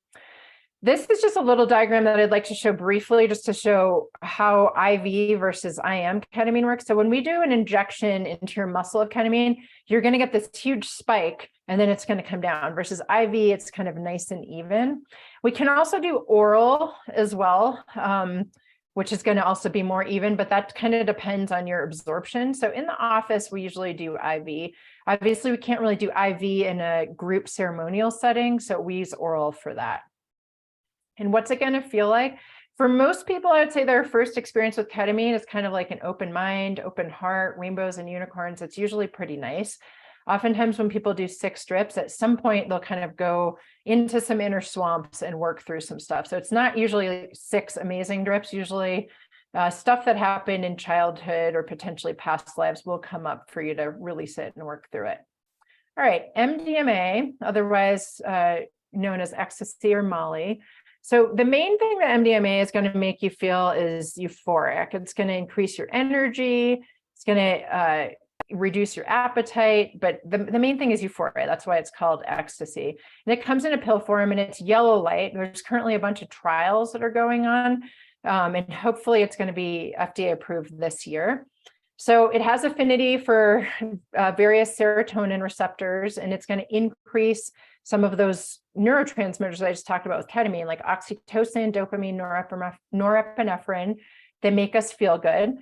This is just a little diagram that I'd like to show briefly, just to show how IV versus IM ketamine works. So when we do an injection into your muscle of ketamine, you're going to get this huge spike, and then it's going to come down, versus IV, it's kind of nice and even. We can also do oral as well, which is going to also be more even, but that kind of depends on your absorption. So in the office, we usually do IV. Obviously, we can't really do IV in a group ceremonial setting, so we use oral for that. And what's it going to feel like? For most people, I would say their first experience with ketamine is kind of like an open mind, open heart, rainbows and unicorns. It's usually pretty nice. Oftentimes when people do 6 drips, at some point they'll kind of go into some inner swamps and work through some stuff. So it's not usually 6 amazing drips. Usually stuff that happened in childhood or potentially past lives will come up for you to really sit and work through it. All right, MDMA, otherwise known as ecstasy or Molly. So the main thing that MDMA is going to make you feel is euphoric. It's going to increase your energy. It's going to reduce your appetite, but the main thing is euphoria. That's why it's called ecstasy. And it comes in a pill form, and it's yellow light. There's currently a bunch of trials that are going on, and hopefully it's going to be FDA approved this year. So it has affinity for various serotonin receptors, and it's going to increase some of those neurotransmitters that I just talked about with ketamine, like oxytocin, dopamine, norepinephrine, that make us feel good.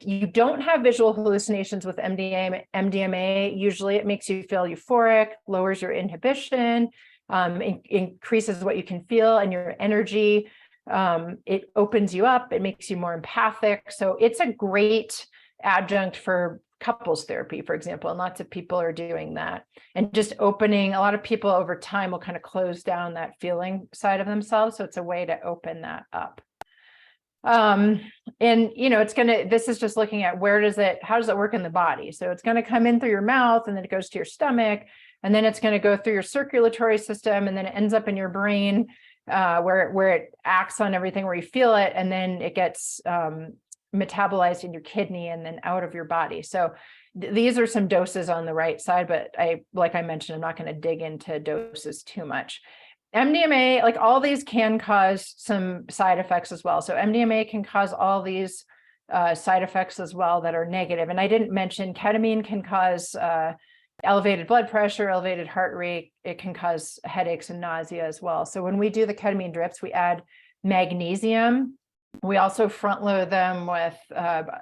You don't have visual hallucinations with MDMA. Usually it makes you feel euphoric, lowers your inhibition, increases what you can feel and your energy. It opens you up. It makes you more empathic. So it's a great adjunct for couples therapy, for example, and lots of people are doing that. And just opening, a lot of people over time will kind of close down that feeling side of themselves. So it's a way to open that up. And, you know, this is just looking at how does it work in the body? So it's going to come in through your mouth, and then it goes to your stomach, and then it's going to go through your circulatory system, and then it ends up in your brain, where it acts on everything where you feel it. And then it gets, metabolized in your kidney and then out of your body. So these are some doses on the right side, but like I mentioned, I'm not going to dig into doses too much. MDMA, like all these can cause some side effects as well. So MDMA can cause all these side effects as well that are negative. And I didn't mention ketamine can cause elevated blood pressure, elevated heart rate. It can cause headaches and nausea as well. So when we do the ketamine drips, we add magnesium. We also front load them with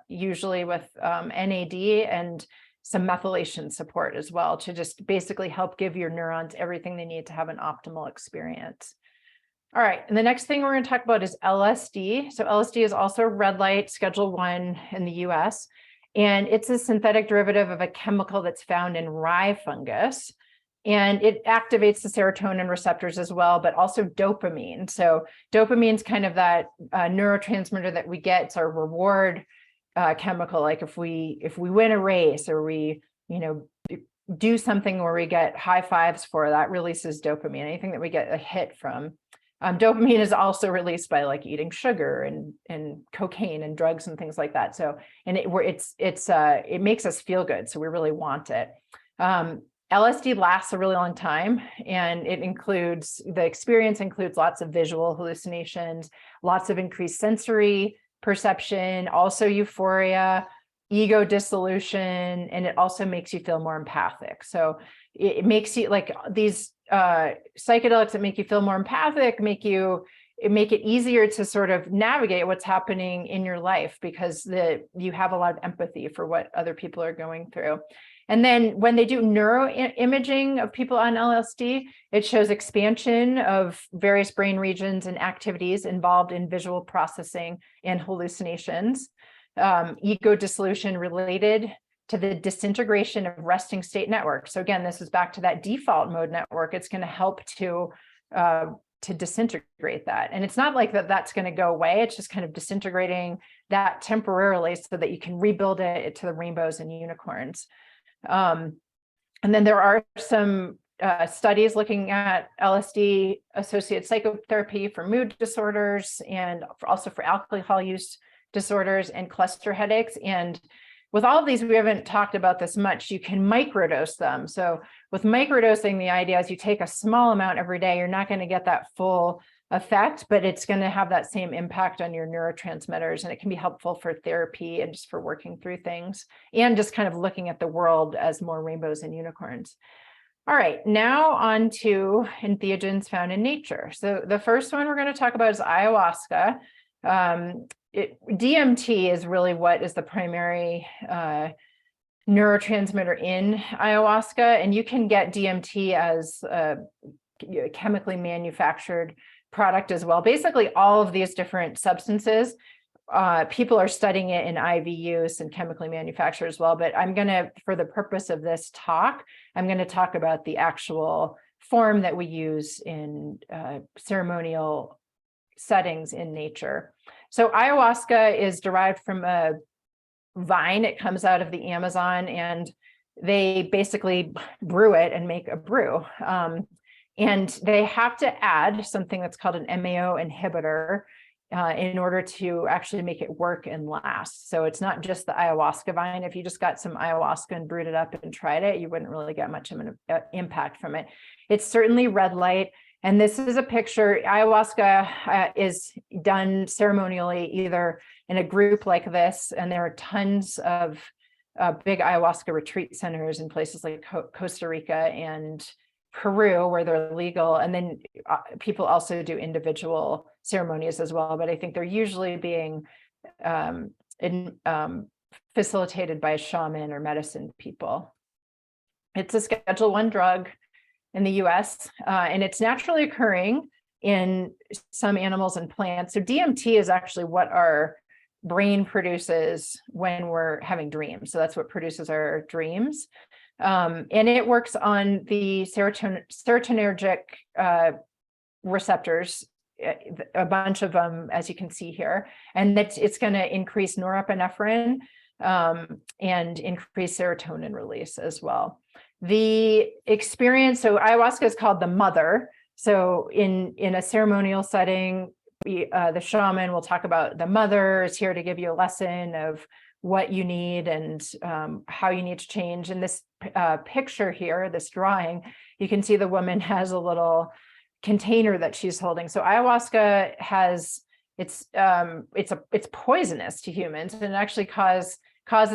usually with NAD and some methylation support as well, to just basically help give your neurons everything they need to have an optimal experience. All right, and the next thing we're going to talk about is LSD. So LSD is also red light, Schedule 1 in the US, and it's a synthetic derivative of a chemical that's found in rye fungus. And it activates the serotonin receptors as well, but also dopamine. So dopamine is kind of that neurotransmitter that we get. It's our reward chemical. Like if we win a race, or we, do something where we get high fives for, that releases dopamine. Anything that we get a hit from. Dopamine is also released by like eating sugar and cocaine and drugs and things like that. So, and it makes us feel good. So we really want it. LSD lasts a really long time, and the experience includes lots of visual hallucinations, lots of increased sensory perception, also euphoria, ego dissolution, and it also makes you feel more empathic. So it makes you, like, these psychedelics that make you feel more empathic, make it easier to sort of navigate what's happening in your life, because you have a lot of empathy for what other people are going through. And then when they do neuroimaging of people on LSD, it shows expansion of various brain regions and activities involved in visual processing and hallucinations. Ego dissolution related to the disintegration of resting state networks. So again, this is back to that default mode network. It's going to help to disintegrate that. And it's not like that's going to go away. It's just kind of disintegrating that temporarily so that you can rebuild it to the rainbows and unicorns. And then there are some studies looking at LSD associated psychotherapy for mood disorders, and also for alcohol use disorders and cluster headaches. And with all of these, we haven't talked about this much, you can microdose them. So with microdosing, the idea is you take a small amount every day. You're not going to get that full effect, but it's going to have that same impact on your neurotransmitters, and it can be helpful for therapy and just for working through things, and just kind of looking at the world as more rainbows and unicorns. All right, now on to entheogens found in nature. So the first one we're going to talk about is ayahuasca. DMT is really what is the primary neurotransmitter in ayahuasca, and you can get DMT as a chemically manufactured product as well. Basically, all of these different substances, people are studying it in IV use and chemically manufactured as well. But I'm going to, for the purpose of this talk, I'm going to talk about the actual form that we use in ceremonial settings in nature. So ayahuasca is derived from a vine. It comes out of the Amazon, and they basically brew it and make a brew. And they have to add something that's called an MAO inhibitor in order to actually make it work and last. So it's not just the ayahuasca vine. If you just got some ayahuasca and brewed it up and tried it, you wouldn't really get much of an impact from it. It's certainly red light. And this is a picture. Ayahuasca is done ceremonially either in a group like this, and there are tons of big ayahuasca retreat centers in places like Costa Rica and Peru where they're legal. And then people also do individual ceremonies as well, but I think they're usually being facilitated by a shaman or medicine people. It's a Schedule 1 drug in the US, and it's naturally occurring in some animals and plants. So DMT is actually what our brain produces when we're having dreams. So that's what produces our dreams. And it works on the serotonergic receptors, a bunch of them, as you can see here. And it's going to increase norepinephrine and increase serotonin release as well. The experience, so ayahuasca is called the mother. So in a ceremonial setting, the shaman will talk about the mother is here to give you a lesson of what you need and how you need to change. In this picture here, this drawing, you can see the woman has a little container that she's holding. So ayahuasca it's poisonous to humans, and it actually causes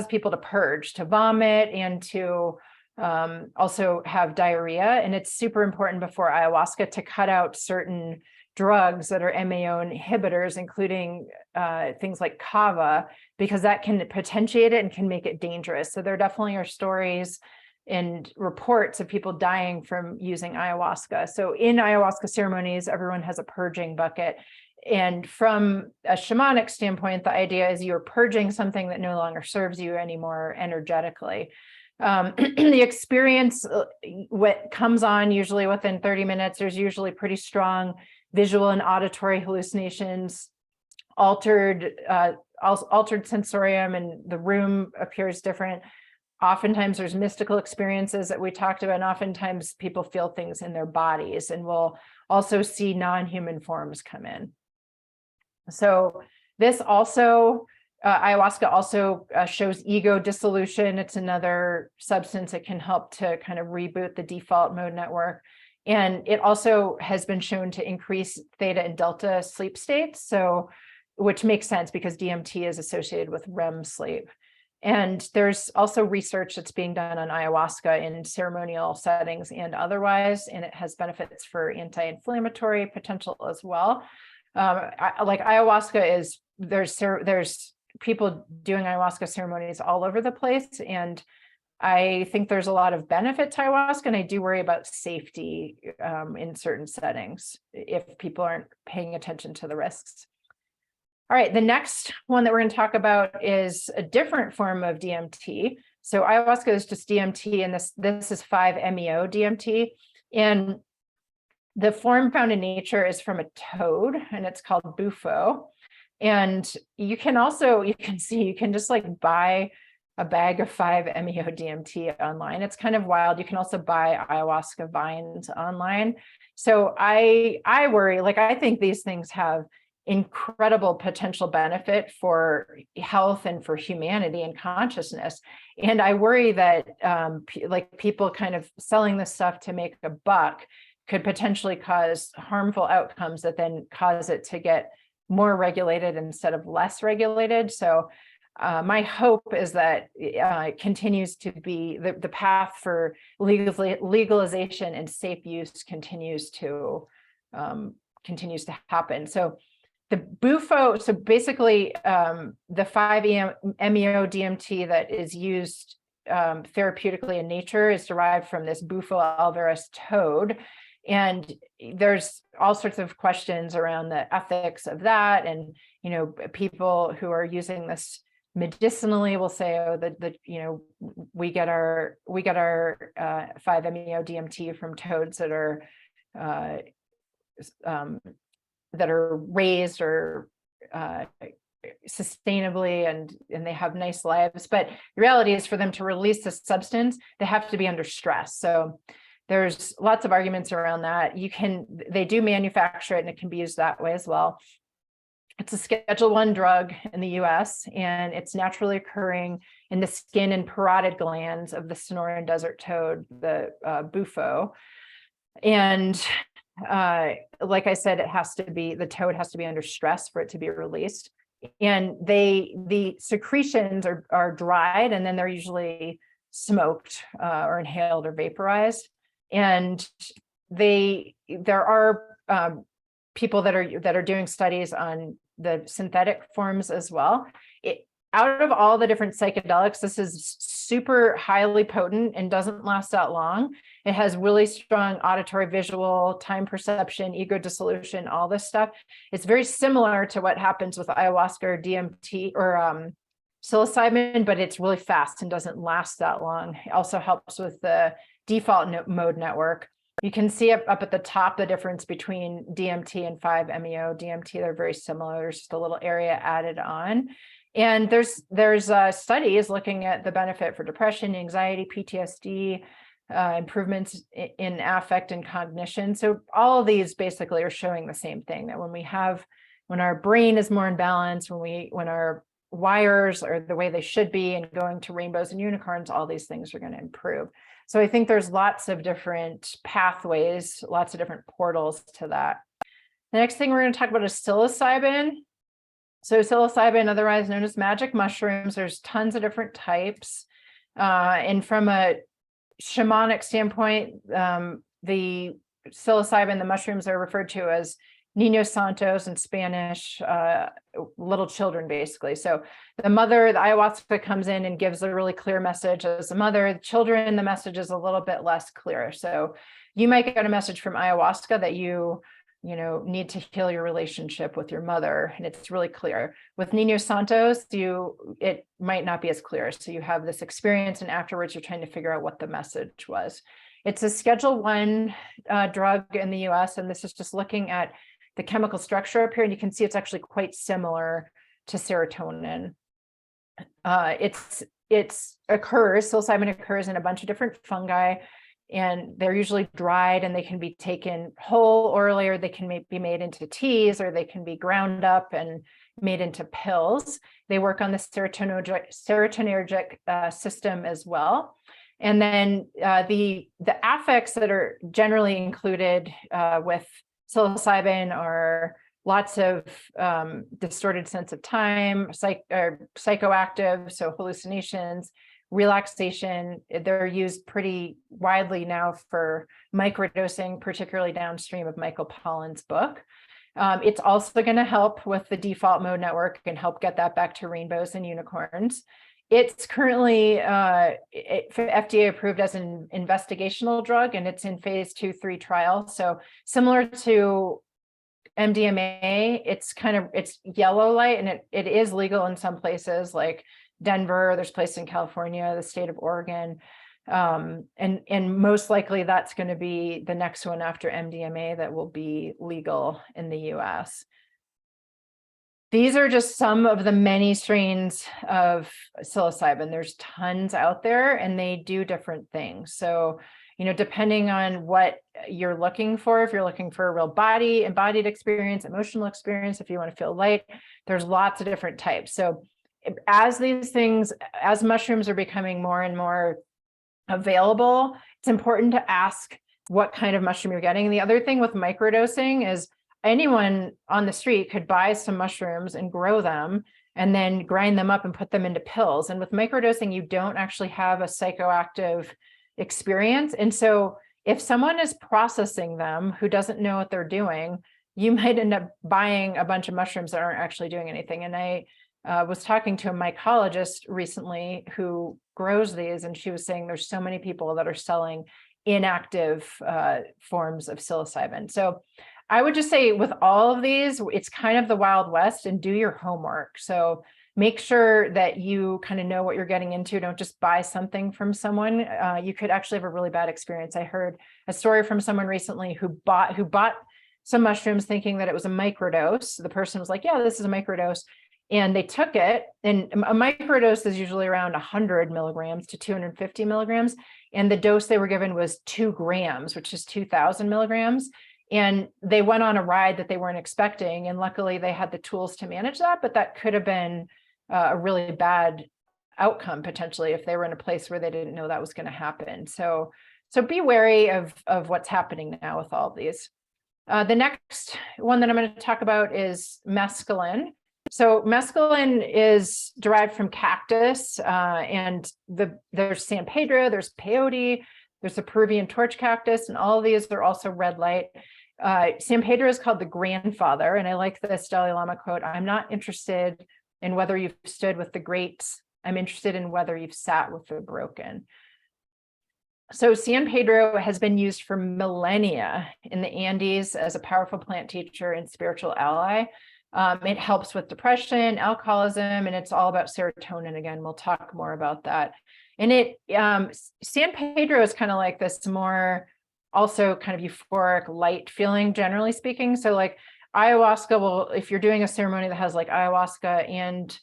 people to purge, to vomit, and to also have diarrhea. And it's super important before ayahuasca to cut out certain drugs that are MAO inhibitors, including things like kava, because that can potentiate it and can make it dangerous. So there definitely are stories and reports of people dying from using ayahuasca. So in ayahuasca ceremonies, everyone has a purging bucket. And from a shamanic standpoint, the idea is you're purging something that no longer serves you anymore energetically. The experience, what comes on usually within 30 minutes, there's usually pretty strong visual and auditory hallucinations, altered sensorium, and the room appears different. Oftentimes there's mystical experiences that we talked about, and oftentimes people feel things in their bodies, and we'll also see non-human forms come in. So this also, ayahuasca also shows ego dissolution. It's another substance that can help to kind of reboot the default mode network. And it also has been shown to increase theta and delta sleep states, so which makes sense because DMT is associated with REM sleep. And there's also research that's being done on ayahuasca in ceremonial settings and otherwise, and it has benefits for anti-inflammatory potential as well. Like ayahuasca is, there's people doing ayahuasca ceremonies all over the place, and I think there's a lot of benefit to ayahuasca, and I do worry about safety in certain settings if people aren't paying attention to the risks. All right, the next one that we're going to talk about is a different form of DMT. So ayahuasca is just DMT, and this is 5-MeO DMT. And the form found in nature is from a toad, and it's called Bufo. And you can just like buy a bag of 5-MeO DMT online. It's kind of wild. You can also buy ayahuasca vines online. So I worry, like, I think these things have incredible potential benefit for health and for humanity and consciousness. And I worry that like people kind of selling this stuff to make a buck could potentially cause harmful outcomes that then cause it to get more regulated instead of less regulated. So my hope is that it continues to be the path for legalization and safe use continues to happen. So the Bufo, so basically the 5-MeO DMT that is used therapeutically in nature is derived from this Bufo alvarez toad. And there's all sorts of questions around the ethics of that. And, you know, people who are using this medicinally will say, oh, we get our 5-MeO DMT from toads that are raised or sustainably, and they have nice lives. But the reality is, for them to release this substance, they have to be under stress. So there's lots of arguments around that. They do manufacture it, and it can be used that way as well. It's a Schedule 1 drug in the US, and it's naturally occurring in the skin and parotid glands of the Sonoran desert toad, the Bufo. And like I said, the toad has to be under stress for it to be released. And the secretions are dried, and then they're usually smoked or inhaled or vaporized. And there are people that are doing studies on the synthetic forms as well. Out of all the different psychedelics, this is super highly potent and doesn't last that long. It has really strong auditory, visual, time perception, ego dissolution, all this stuff. It's very similar to what happens with ayahuasca or DMT or psilocybin, but it's really fast and doesn't last that long. It also helps with the default mode network. You can see up at the top the difference between DMT and 5-MeO DMT. They're very similar. There's just a little area added on. And there's studies looking at the benefit for depression, anxiety, PTSD, improvements in affect and cognition. So all of these basically are showing the same thing, that when our brain is more in balance, when our wires are the way they should be and going to rainbows and unicorns, all these things are going to improve. So I think there's lots of different pathways, lots of different portals to that. The next thing we're going to talk about is psilocybin. So psilocybin, otherwise known as magic mushrooms, there's tons of different types. And from a shamanic standpoint, the psilocybin, the mushrooms are referred to as Niños Santos in Spanish, little children, basically. So the mother, the ayahuasca comes in and gives a really clear message as a mother. The children, the message is a little bit less clear. So you might get a message from ayahuasca that you need to heal your relationship with your mother, and it's really clear. With Niños Santos, it might not be as clear. So you have this experience, and afterwards you're trying to figure out what the message was. It's a Schedule I drug in the US, and this is just looking at the chemical structure up here, and you can see it's actually quite similar to serotonin. Psilocybin occurs in a bunch of different fungi, and they're usually dried, and they can be taken whole orally, or they can be made into teas, or they can be ground up and made into pills. They work on the serotonergic system as well. And then the affects that are generally included with psilocybin are lots of distorted sense of time, psychoactive, so hallucinations, relaxation. They're used pretty widely now for microdosing, particularly downstream of Michael Pollan's book. It's also going to help with the default mode network and help get that back to rainbows and unicorns. It's currently FDA approved as an investigational drug, and it's in phase 2-3 trial. So similar to MDMA, it's yellow light, and it is legal in some places like Denver. There's places in California, the state of Oregon, and most likely that's going to be the next one after MDMA that will be legal in the US. These are just some of the many strains of psilocybin. There's tons out there, and they do different things. So, depending on what you're looking for, if you're looking for a real embodied experience, emotional experience, if you want to feel light, there's lots of different types. So as mushrooms are becoming more and more available, it's important to ask what kind of mushroom you're getting. And the other thing with microdosing is anyone on the street could buy some mushrooms and grow them and then grind them up and put them into pills. And with microdosing, you don't actually have a psychoactive experience. And so if someone is processing them who doesn't know what they're doing, you might end up buying a bunch of mushrooms that aren't actually doing anything. And I was talking to a mycologist recently who grows these, and she was saying there's so many people that are selling inactive forms of psilocybin. So I would just say with all of these, it's kind of the Wild West, and do your homework. So make sure that you kind of know what you're getting into. Don't just buy something from someone. You could actually have a really bad experience. I heard a story from someone recently who bought some mushrooms thinking that it was a microdose. The person was like, yeah, this is a microdose. And they took it, and a microdose is usually around 100 milligrams to 250 milligrams. And the dose they were given was 2 grams, which is 2,000 milligrams. And they went on a ride that they weren't expecting. And luckily they had the tools to manage that, but that could have been a really bad outcome potentially if they were in a place where they didn't know that was going to happen. So be wary of what's happening now with all of these. The next one that I'm going to talk about is mescaline. So mescaline is derived from cactus, and there's San Pedro, there's peyote, there's the Peruvian torch cactus, and all of these are also red light. San Pedro is called the grandfather, and I like this Dalai Lama quote, "I'm not interested in whether you've stood with the greats, I'm interested in whether you've sat with the broken." So San Pedro has been used for millennia in the Andes as a powerful plant teacher and spiritual ally. It helps with depression, alcoholism, and it's all about serotonin. Again, we'll talk more about that. And San Pedro is kind of like this more also kind of euphoric light feeling, generally speaking. So like ayahuasca if you're doing a ceremony that has like ayahuasca and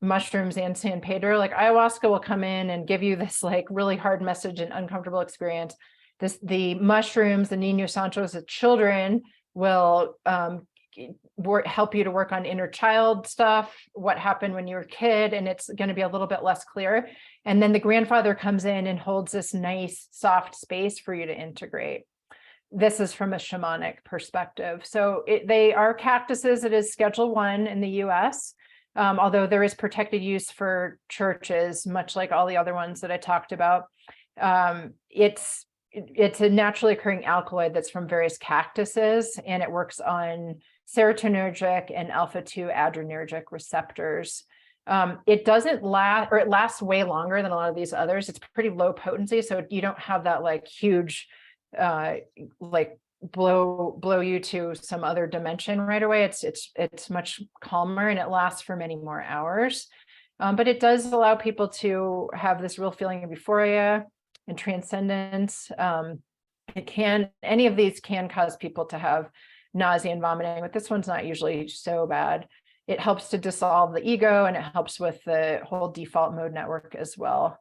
mushrooms and San Pedro, like ayahuasca will come in and give you this like really hard message and uncomfortable experience. The mushrooms, the Niños Santos, the children will help you to work on inner child stuff, what happened when you were a kid, and it's going to be a little bit less clear. And then the grandfather comes in and holds this nice soft space for you to integrate. this is from a shamanic perspective. So they are cactuses. It is Schedule 1 in the US, although there is protected use for churches, much like all the other ones that I talked about. It's a naturally occurring alkaloid that's from various cactuses, and it works on serotonergic and alpha-2 adrenergic receptors. It doesn't last, or it lasts way longer than a lot of these others. It's pretty low potency, so you don't have that like huge, like blow you to some other dimension right away. It's much calmer, and it lasts for many more hours. But it does allow people to have this real feeling of euphoria and transcendence. Any of these can cause people to have nausea and vomiting, but this one's not usually so bad. It helps to dissolve the ego, and it helps with the whole default mode network as well.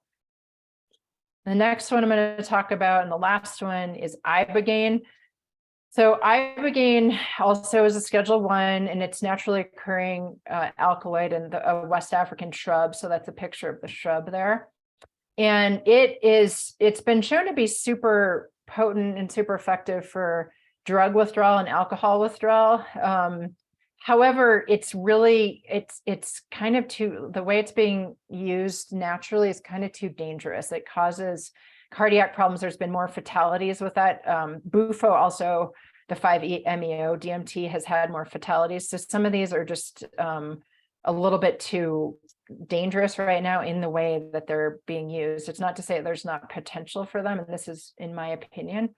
The next one I'm going to talk about, and the last one, is Ibogaine. So Ibogaine also is a Schedule 1, and it's naturally occurring alkaloid in a West African shrub. So that's a picture of the shrub there. And it's been shown to be super potent and super effective for drug withdrawal and alcohol withdrawal. However, it's kind of the way it's being used naturally is kind of too dangerous. It causes cardiac problems. There's been more fatalities with that. Bufo also, the 5-MeO DMT, has had more fatalities. So some of these are just a little bit too dangerous right now in the way that they're being used. It's not to say there's not potential for them, and this is in my opinion.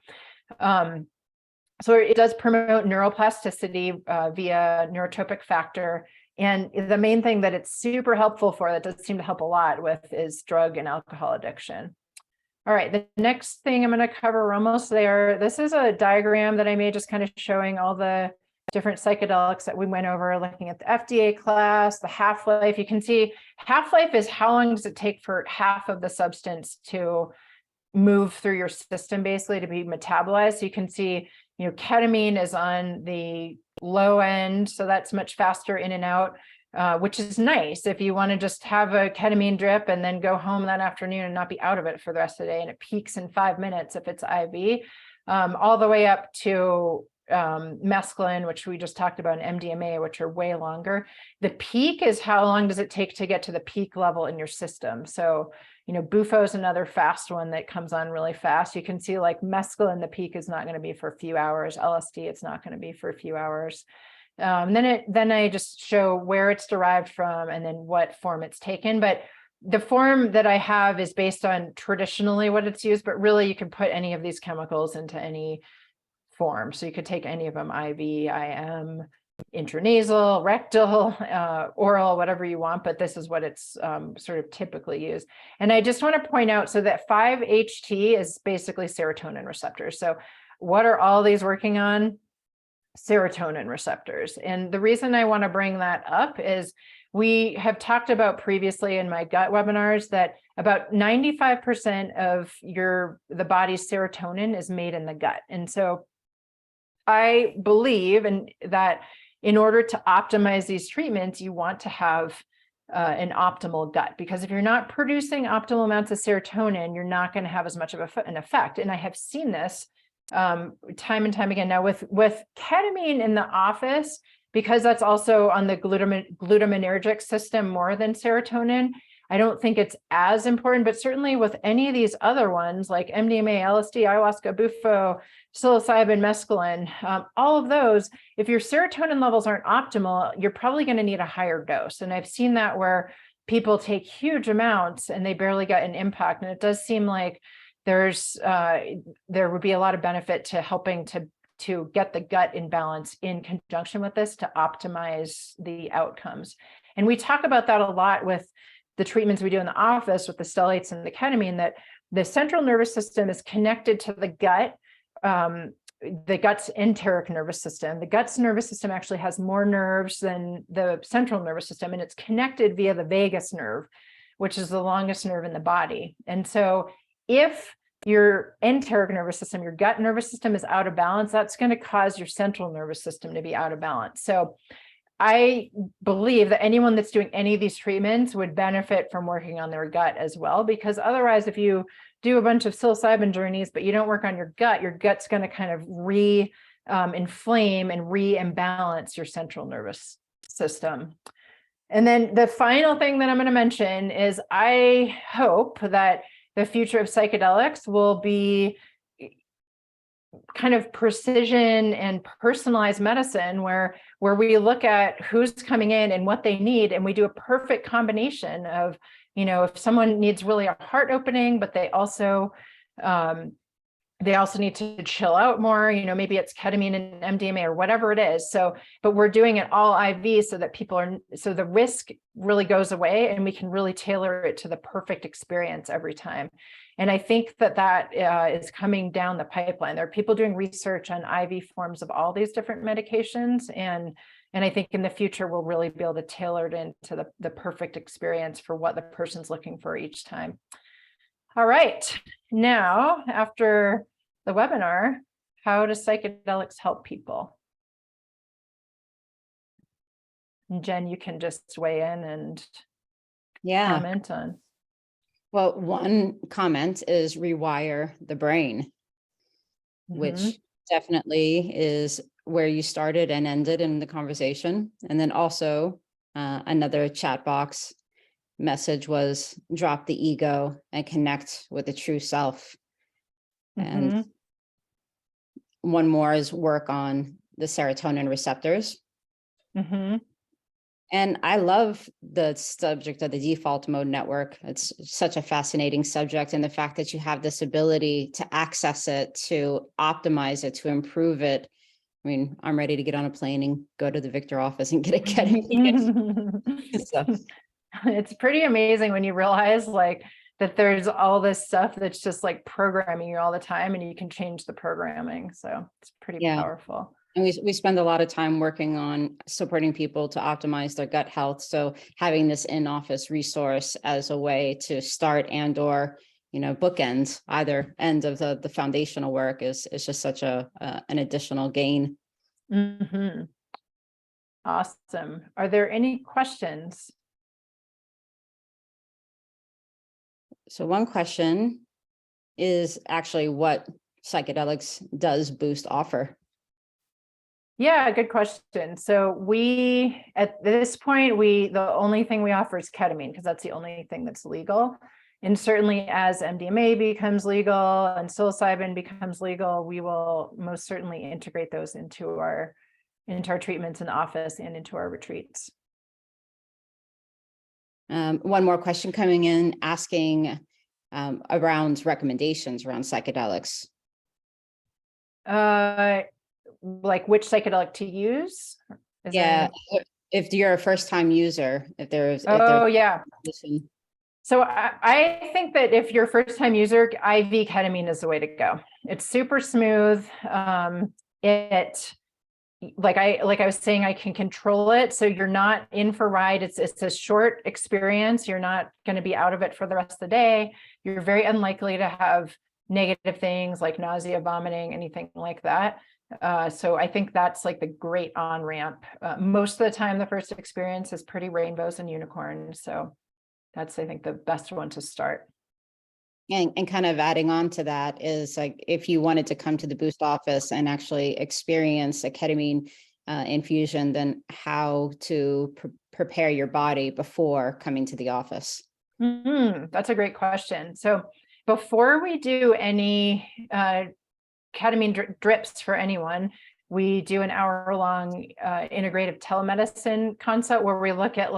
So it does promote neuroplasticity via neurotropic factor. And the main thing that it's super helpful for, that does seem to help a lot with, is drug and alcohol addiction. All right, the next thing I'm going to cover, we're almost there. This is a diagram that I made just kind of showing all the different psychedelics that we went over, looking at the FDA class, the half-life. You can see half-life is how long does it take for half of the substance to move through your system, basically to be metabolized. So you can see, ketamine is on the low end, so that's much faster in and out, which is nice if you want to just have a ketamine drip and then go home that afternoon and not be out of it for the rest of the day. And it peaks in 5 minutes if it's IV, all the way up to mescaline, which we just talked about, and MDMA, which are way longer. The peak is how long does it take to get to the peak level in your system. So, Bufo is another fast one that comes on really fast. You can see like mescaline, the peak is not going to be for a few hours. LSD, it's not going to be for a few hours. Then I just show where it's derived from and then what form it's taken. But the form that I have is based on traditionally what it's used, but really you can put any of these chemicals into any form. So you could take any of them, IV, IM, intranasal, rectal, oral, whatever you want, but this is what it's sort of typically used. And I just want to point out, so that 5-HT is basically serotonin receptors. So what are all these working on? Serotonin receptors. And the reason I want to bring that up is we have talked about previously in my gut webinars that about 95% of the body's serotonin is made in the gut. And so I believe that in order to optimize these treatments, you want to have an optimal gut, because if you're not producing optimal amounts of serotonin, you're not going to have as much of an effect. And I have seen this time and time again. Now with ketamine in the office, because that's also on the glutaminergic system more than serotonin, I don't think it's as important, but certainly with any of these other ones like MDMA, LSD, Ayahuasca, Bufo, Psilocybin, Mescaline, all of those, if your serotonin levels aren't optimal, you're probably going to need a higher dose. And I've seen that where people take huge amounts and they barely get an impact. And it does seem like there would be a lot of benefit to helping to get the gut in balance in conjunction with this to optimize the outcomes. And we talk about that a lot with the treatments we do in the office with the stellates and the ketamine, that the central nervous system is connected to the gut, the gut's enteric nervous system. The gut's nervous system actually has more nerves than the central nervous system, and it's connected via the vagus nerve, which is the longest nerve in the body. And so if your enteric nervous system, your gut nervous system is out of balance, that's going to cause your central nervous system to be out of balance. So I believe that anyone that's doing any of these treatments would benefit from working on their gut as well, because otherwise, if you do a bunch of psilocybin journeys, but you don't work on your gut's going to kind of inflame and re-imbalance your central nervous system. And then the final thing that I'm going to mention is I hope that the future of psychedelics will be kind of precision and personalized medicine where we look at who's coming in and what they need, and we do a perfect combination of, if someone needs really a heart opening, but they also need to chill out more, maybe it's ketamine and MDMA or whatever it is. So, but we're doing it all IV so that so the risk really goes away and we can really tailor it to the perfect experience every time. And I think that is coming down the pipeline. There are people doing research on IV forms of all these different medications. And I think in the future, we'll really be able to tailor it into the perfect experience for what the person's looking for each time. All right. Now, after the webinar, how do psychedelics help people? And Jen, you can just weigh in and comment on. Well, one comment is rewire the brain, which definitely is where you started and ended in the conversation. And then also another chat box message was drop the ego and connect with the true self. And one more is work on the serotonin receptors. And I love the subject of the default mode network. It's such a fascinating subject. And the fact that you have this ability to access it, to optimize it, to improve it. I mean, I'm ready to get on a plane and go to the Victor office and get a ketamine. So. It's pretty amazing when you realize that there's all this stuff that's just programming you all the time, and you can change the programming. So it's pretty powerful. And we spend a lot of time working on supporting people to optimize their gut health. So having this in-office resource as a way to start or bookend either end of the foundational work is just such an additional gain. Awesome. Are there any questions? So one question is actually what psychedelics does Boost offer? Yeah, good question. So at this point, the only thing we offer is ketamine because that's the only thing that's legal. And certainly as MDMA becomes legal and psilocybin becomes legal, we will most certainly integrate those into our treatments in the office and into our retreats. One more question coming in asking around recommendations around psychedelics. Like which psychedelic to use? If you're a first-time user, if there's So I think that if you're a first-time user, IV ketamine is the way to go. It's super smooth. Like I was saying, I can control it. So you're not in for a ride. It's a short experience. You're not going to be out of it for the rest of the day. You're very unlikely to have negative things like nausea, vomiting, anything like that. So I think that's the great on-ramp. Most of the time, the first experience is pretty rainbows and unicorns. So that's, I think, the best one to start. And kind of adding on to that is if you wanted to come to the Boost office and actually experience a ketamine infusion, then how to prepare your body before coming to the office? That's a great question. So before we do any ketamine drips for anyone, we do an hour-long integrative telemedicine consult where we look at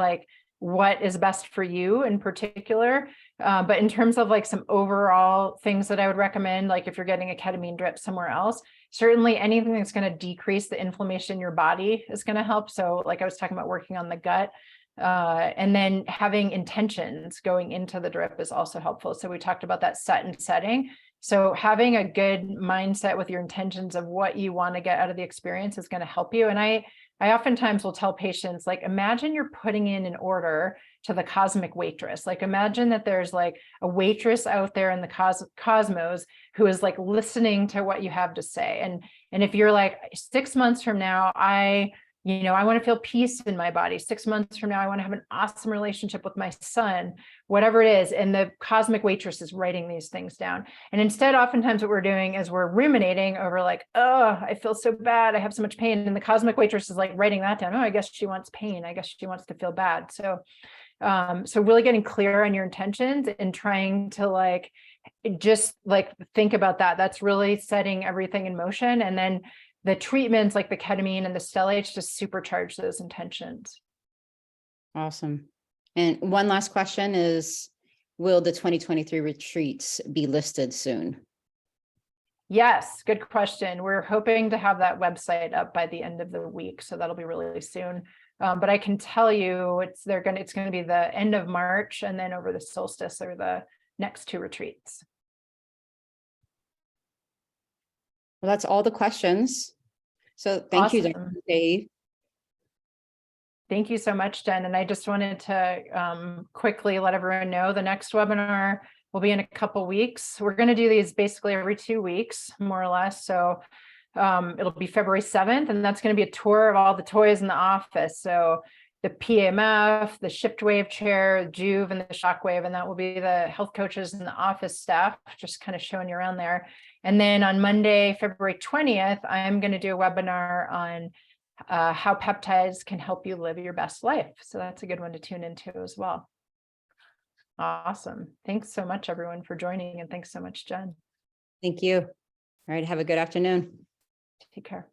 what is best for you in particular. But in terms of some overall things that I would recommend, if you're getting a ketamine drip somewhere else, certainly anything that's going to decrease the inflammation in your body is going to help. So I was talking about working on the gut, and then having intentions going into the drip is also helpful. So we talked about that set and setting. So having a good mindset with your intentions of what you want to get out of the experience is going to help you. And I oftentimes will tell patients, imagine you're putting in an order to the cosmic waitress. Imagine that there's a waitress out there in the cosmos who is listening to what you have to say. And if you're 6 months from now, I I want to feel peace in my body. 6 months from now, I want to have an awesome relationship with my son, whatever it is. And the cosmic waitress is writing these things down. And instead, oftentimes what we're doing is we're ruminating over like, oh, I feel so bad. I have so much pain. And the cosmic waitress is like writing that down. Oh, I guess she wants pain. I guess she wants to feel bad. So really getting clear on your intentions and trying to like, just like think about that. That's really setting everything in motion. And then the treatments like the ketamine and the stellates just supercharge those intentions. Awesome. And one last question is, will the 2023 retreats be listed soon? Yes, good question. We're hoping to have that website up by the end of the week. So that'll be really soon. But I can tell you it's going to be the end of March, and then over the solstice are the next 2 retreats. Well, that's all the questions. So thank you, Dr. Dave. Thank you so much, Jen. And I just wanted to quickly let everyone know the next webinar will be in a couple weeks. We're going to do these basically every 2 weeks, more or less. So it'll be February 7th, and that's going to be a tour of all the toys in the office. So the PMF, the shift wave chair, Juve, and the shockwave, and that will be the health coaches and the office staff, just kind of showing you around there. And then on Monday, February 20th, I'm going to do a webinar on how peptides can help you live your best life. So that's a good one to tune into as well. Awesome. Thanks so much, everyone, for joining. And thanks so much, Jen. Thank you. All right. Have a good afternoon. Take care.